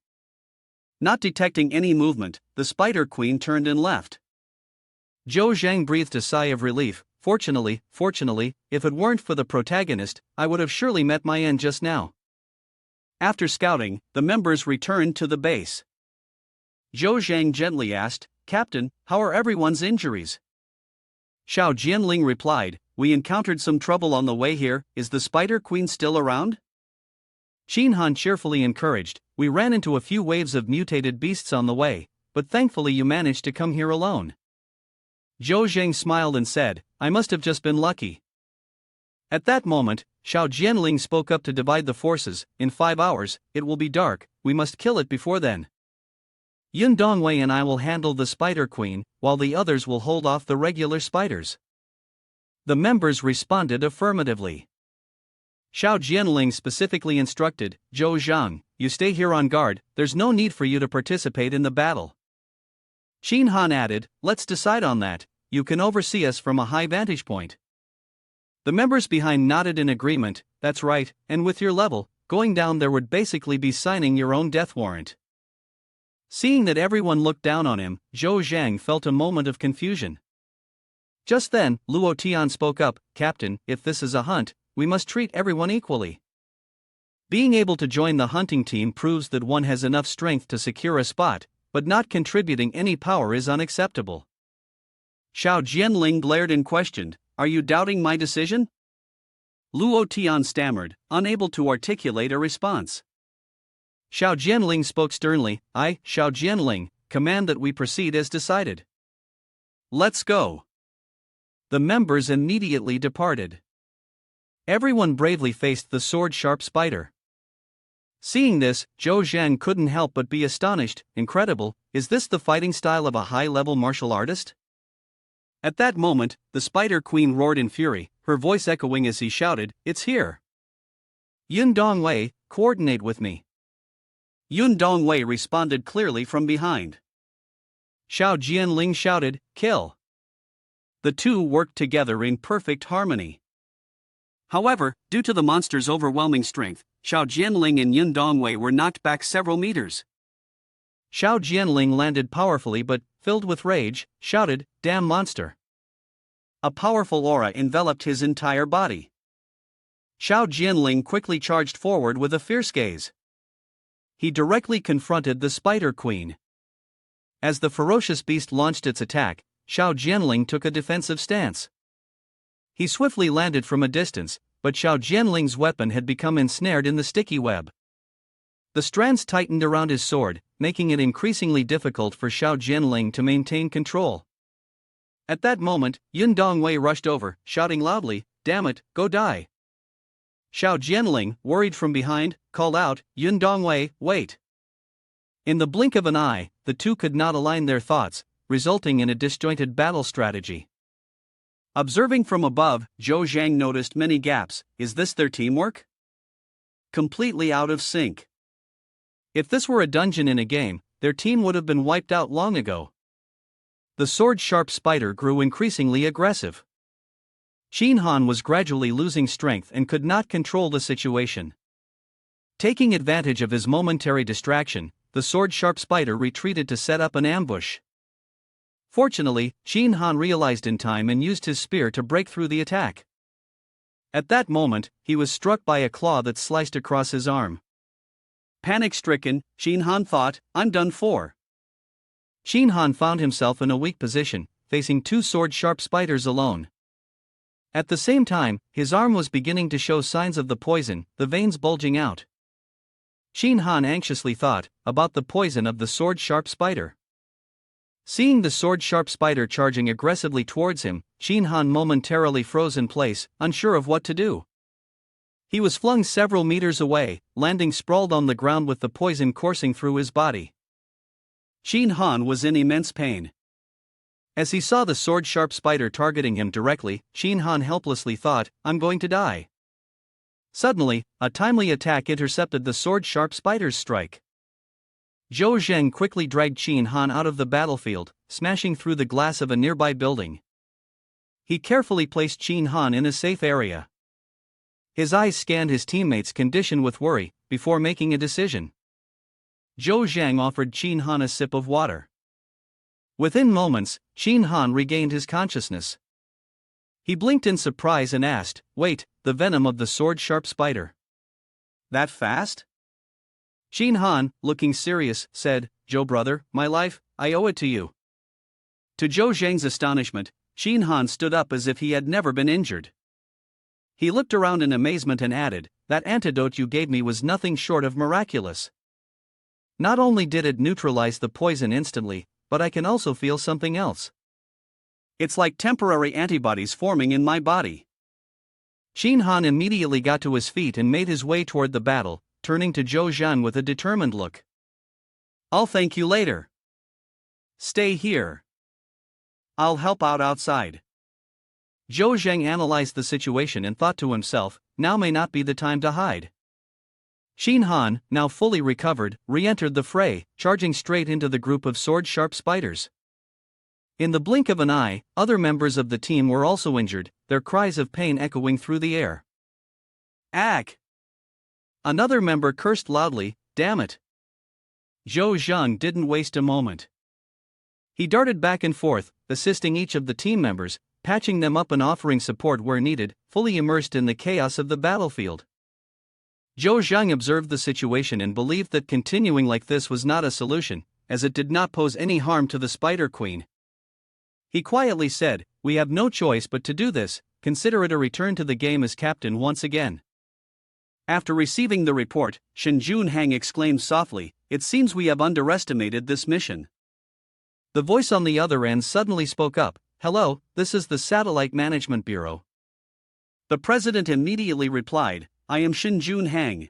Not detecting any movement, the Spider Queen turned and left. Zhou Zhang breathed a sigh of relief. Fortunately, if it weren't for the protagonist, I would have surely met my end just now. After scouting, the members returned to the base. Zhou Zhang gently asked, Captain, how are everyone's injuries? Xiao Jianling replied, we encountered some trouble on the way here, is the Spider Queen still around? Qin Han cheerfully encouraged, we ran into a few waves of mutated beasts on the way, but thankfully you managed to come here alone. Zhou Zhang smiled and said, I must have just been lucky. At that moment, Xiao Jianling spoke up to divide the forces, in 5 hours, it will be dark, we must kill it before then. Yun Dongwei and I will handle the Spider Queen, while the others will hold off the regular spiders. The members responded affirmatively. Xiao Jianling specifically instructed, Zhou Zhang, you stay here on guard, there's no need for you to participate in the battle. Qin Han added, let's decide on that, you can oversee us from a high vantage point. The members behind nodded in agreement, that's right, and with your level, going down there would basically be signing your own death warrant. Seeing that everyone looked down on him, Zhou Zhang felt a moment of confusion. Just then, Luo Tian spoke up, Captain, if this is a hunt, we must treat everyone equally. Being able to join the hunting team proves that one has enough strength to secure a spot, but not contributing any power is unacceptable. Xiao Jianling glared and questioned, are you doubting my decision? Luo Tian stammered, unable to articulate a response. Xiao Jianling spoke sternly, I, Xiao Jianling, command that we proceed as decided. Let's go. The members immediately departed. Everyone bravely faced the sword-sharp spider. Seeing this, Zhou Zhang couldn't help but be astonished, incredible, is this the fighting style of a high-level martial artist? At that moment, the Spider Queen roared in fury, her voice echoing as he shouted, it's here. Yun Dongwei, coordinate with me. Yun Dongwei responded clearly from behind. Xiao Jianling shouted, kill. The two worked together in perfect harmony. However, due to the monster's overwhelming strength, Xiao Jianling and Yun Dongwei were knocked back several meters. Xiao Jianling landed powerfully but, filled with rage, shouted, damn monster. A powerful aura enveloped his entire body. Xiao Jianling quickly charged forward with a fierce gaze. He directly confronted the Spider Queen. As the ferocious beast launched its attack, Xiao Jianling took a defensive stance. He swiftly landed from a distance, but Xiao Jianling's weapon had become ensnared in the sticky web. The strands tightened around his sword, making it increasingly difficult for Xiao Jianling to maintain control. At that moment, Yun Dongwei rushed over, shouting loudly, damn it, go die. Xiao Jianling, worried from behind, called out, Yun Dongwei, wait. In the blink of an eye, the two could not align their thoughts, resulting in a disjointed battle strategy. Observing from above, Zhou Zhang noticed many gaps. Is this their teamwork? Completely out of sync. If this were a dungeon in a game, their team would have been wiped out long ago. The sword-sharp spider grew increasingly aggressive. Shin Han was gradually losing strength and could not control the situation. Taking advantage of his momentary distraction, the sword-sharp spider retreated to set up an ambush. Fortunately, Shin Han realized in time and used his spear to break through the attack. At that moment, he was struck by a claw that sliced across his arm. Panic-stricken, Shin Han thought, "I'm done for." Shin Han found himself in a weak position, facing two sword-sharp spiders alone. At the same time, his arm was beginning to show signs of the poison, the veins bulging out. Shin Han anxiously thought about the poison of the sword-sharp spider. Seeing the sword-sharp spider charging aggressively towards him, Shin Han momentarily froze in place, unsure of what to do. He was flung several meters away, landing sprawled on the ground with the poison coursing through his body. Shin Han was in immense pain. As he saw the sword-sharp spider targeting him directly, Shin Han helplessly thought, "I'm going to die." Suddenly, a timely attack intercepted the sword-sharp spider's strike. Zhou Zheng quickly dragged Shin Han out of the battlefield, smashing through the glass of a nearby building. He carefully placed Shin Han in a safe area. His eyes scanned his teammates' condition with worry, before making a decision. Zhou Zheng offered Shin Han a sip of water. Within moments, Shin Han regained his consciousness. He blinked in surprise and asked, "Wait, the venom of the sword-sharp spider? That fast?" Shin Han, looking serious, said, "Zhou brother, my life, I owe it to you." To Zhou Zheng's astonishment, Shin Han stood up as if he had never been injured. He looked around in amazement and added, "That antidote you gave me was nothing short of miraculous. Not only did it neutralize the poison instantly, but I can also feel something else. It's like temporary antibodies forming in my body." Shin Han immediately got to his feet and made his way toward the battle, turning to Zhou Zhang with a determined look. "I'll thank you later. Stay here. I'll help out outside." Zhou Zhang analyzed the situation and thought to himself, now may not be the time to hide. Shin Han, now fully recovered, re-entered the fray, charging straight into the group of sword-sharp spiders. In the blink of an eye, other members of the team were also injured, their cries of pain echoing through the air. "Ack!" Another member cursed loudly, "Damn it!" Zhou Zhang didn't waste a moment. He darted back and forth, assisting each of the team members, patching them up and offering support where needed, fully immersed in the chaos of the battlefield. Zhou Zhang observed the situation and believed that continuing like this was not a solution, as it did not pose any harm to the Spider Queen. He quietly said, "We have no choice but to do this, consider it a return to the game as captain once again." After receiving the report, Shen Junhang exclaimed softly, "It seems we have underestimated this mission." The voice on the other end suddenly spoke up, "Hello, this is the Satellite Management Bureau." The president immediately replied, "I am Shen Junhang.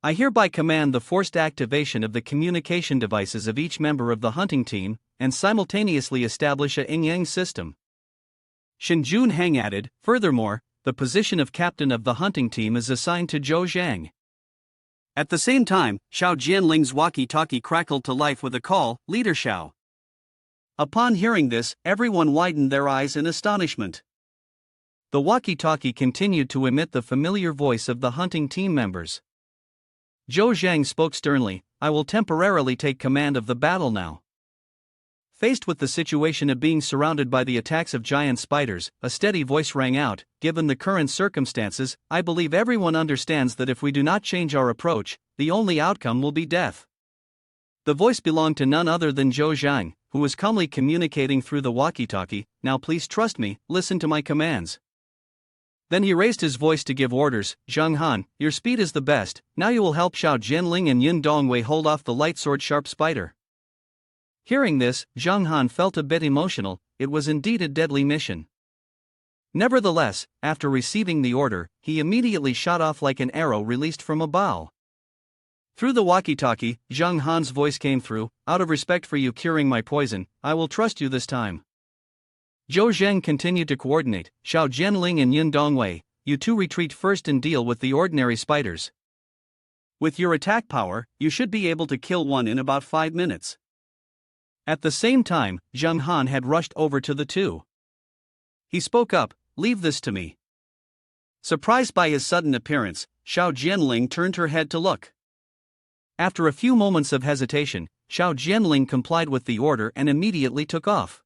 I hereby command the forced activation of the communication devices of each member of the hunting team, and simultaneously establish a yin-yang system." Shen Junhang added, "Furthermore, the position of captain of the hunting team is assigned to Zhou Zhang." At the same time, Xiao Jianling's walkie-talkie crackled to life with a call, "Leader Xiao." Upon hearing this, everyone widened their eyes in astonishment. The walkie-talkie continued to emit the familiar voice of the hunting team members. Zhou Zhang spoke sternly, "I will temporarily take command of the battle now." Faced with the situation of being surrounded by the attacks of giant spiders, a steady voice rang out, "Given the current circumstances, I believe everyone understands that if we do not change our approach, the only outcome will be death." The voice belonged to none other than Zhou Zhang, who was calmly communicating through the walkie-talkie, "Now please trust me, listen to my commands." Then he raised his voice to give orders, "Zhang Han, your speed is the best, now you will help Xiao Jianling and Yin Dongwei hold off the light sword-sharp spider." Hearing this, Zhang Han felt a bit emotional, it was indeed a deadly mission. Nevertheless, after receiving the order, he immediately shot off like an arrow released from a bow. Through the walkie-talkie, Zhang Han's voice came through, "Out of respect for you curing my poison, I will trust you this time." Zhou Zheng continued to coordinate, "Xiao Jianling and Yin Dongwei, you two retreat first and deal with the ordinary spiders. With your attack power, you should be able to kill one in about 5 minutes." At the same time, Zhang Han had rushed over to the two. He spoke up, leave this to me. Surprised by his sudden appearance, Xiao Jianling turned her head to look. After a few moments of hesitation, Xiao Jianling complied with the order and immediately took off.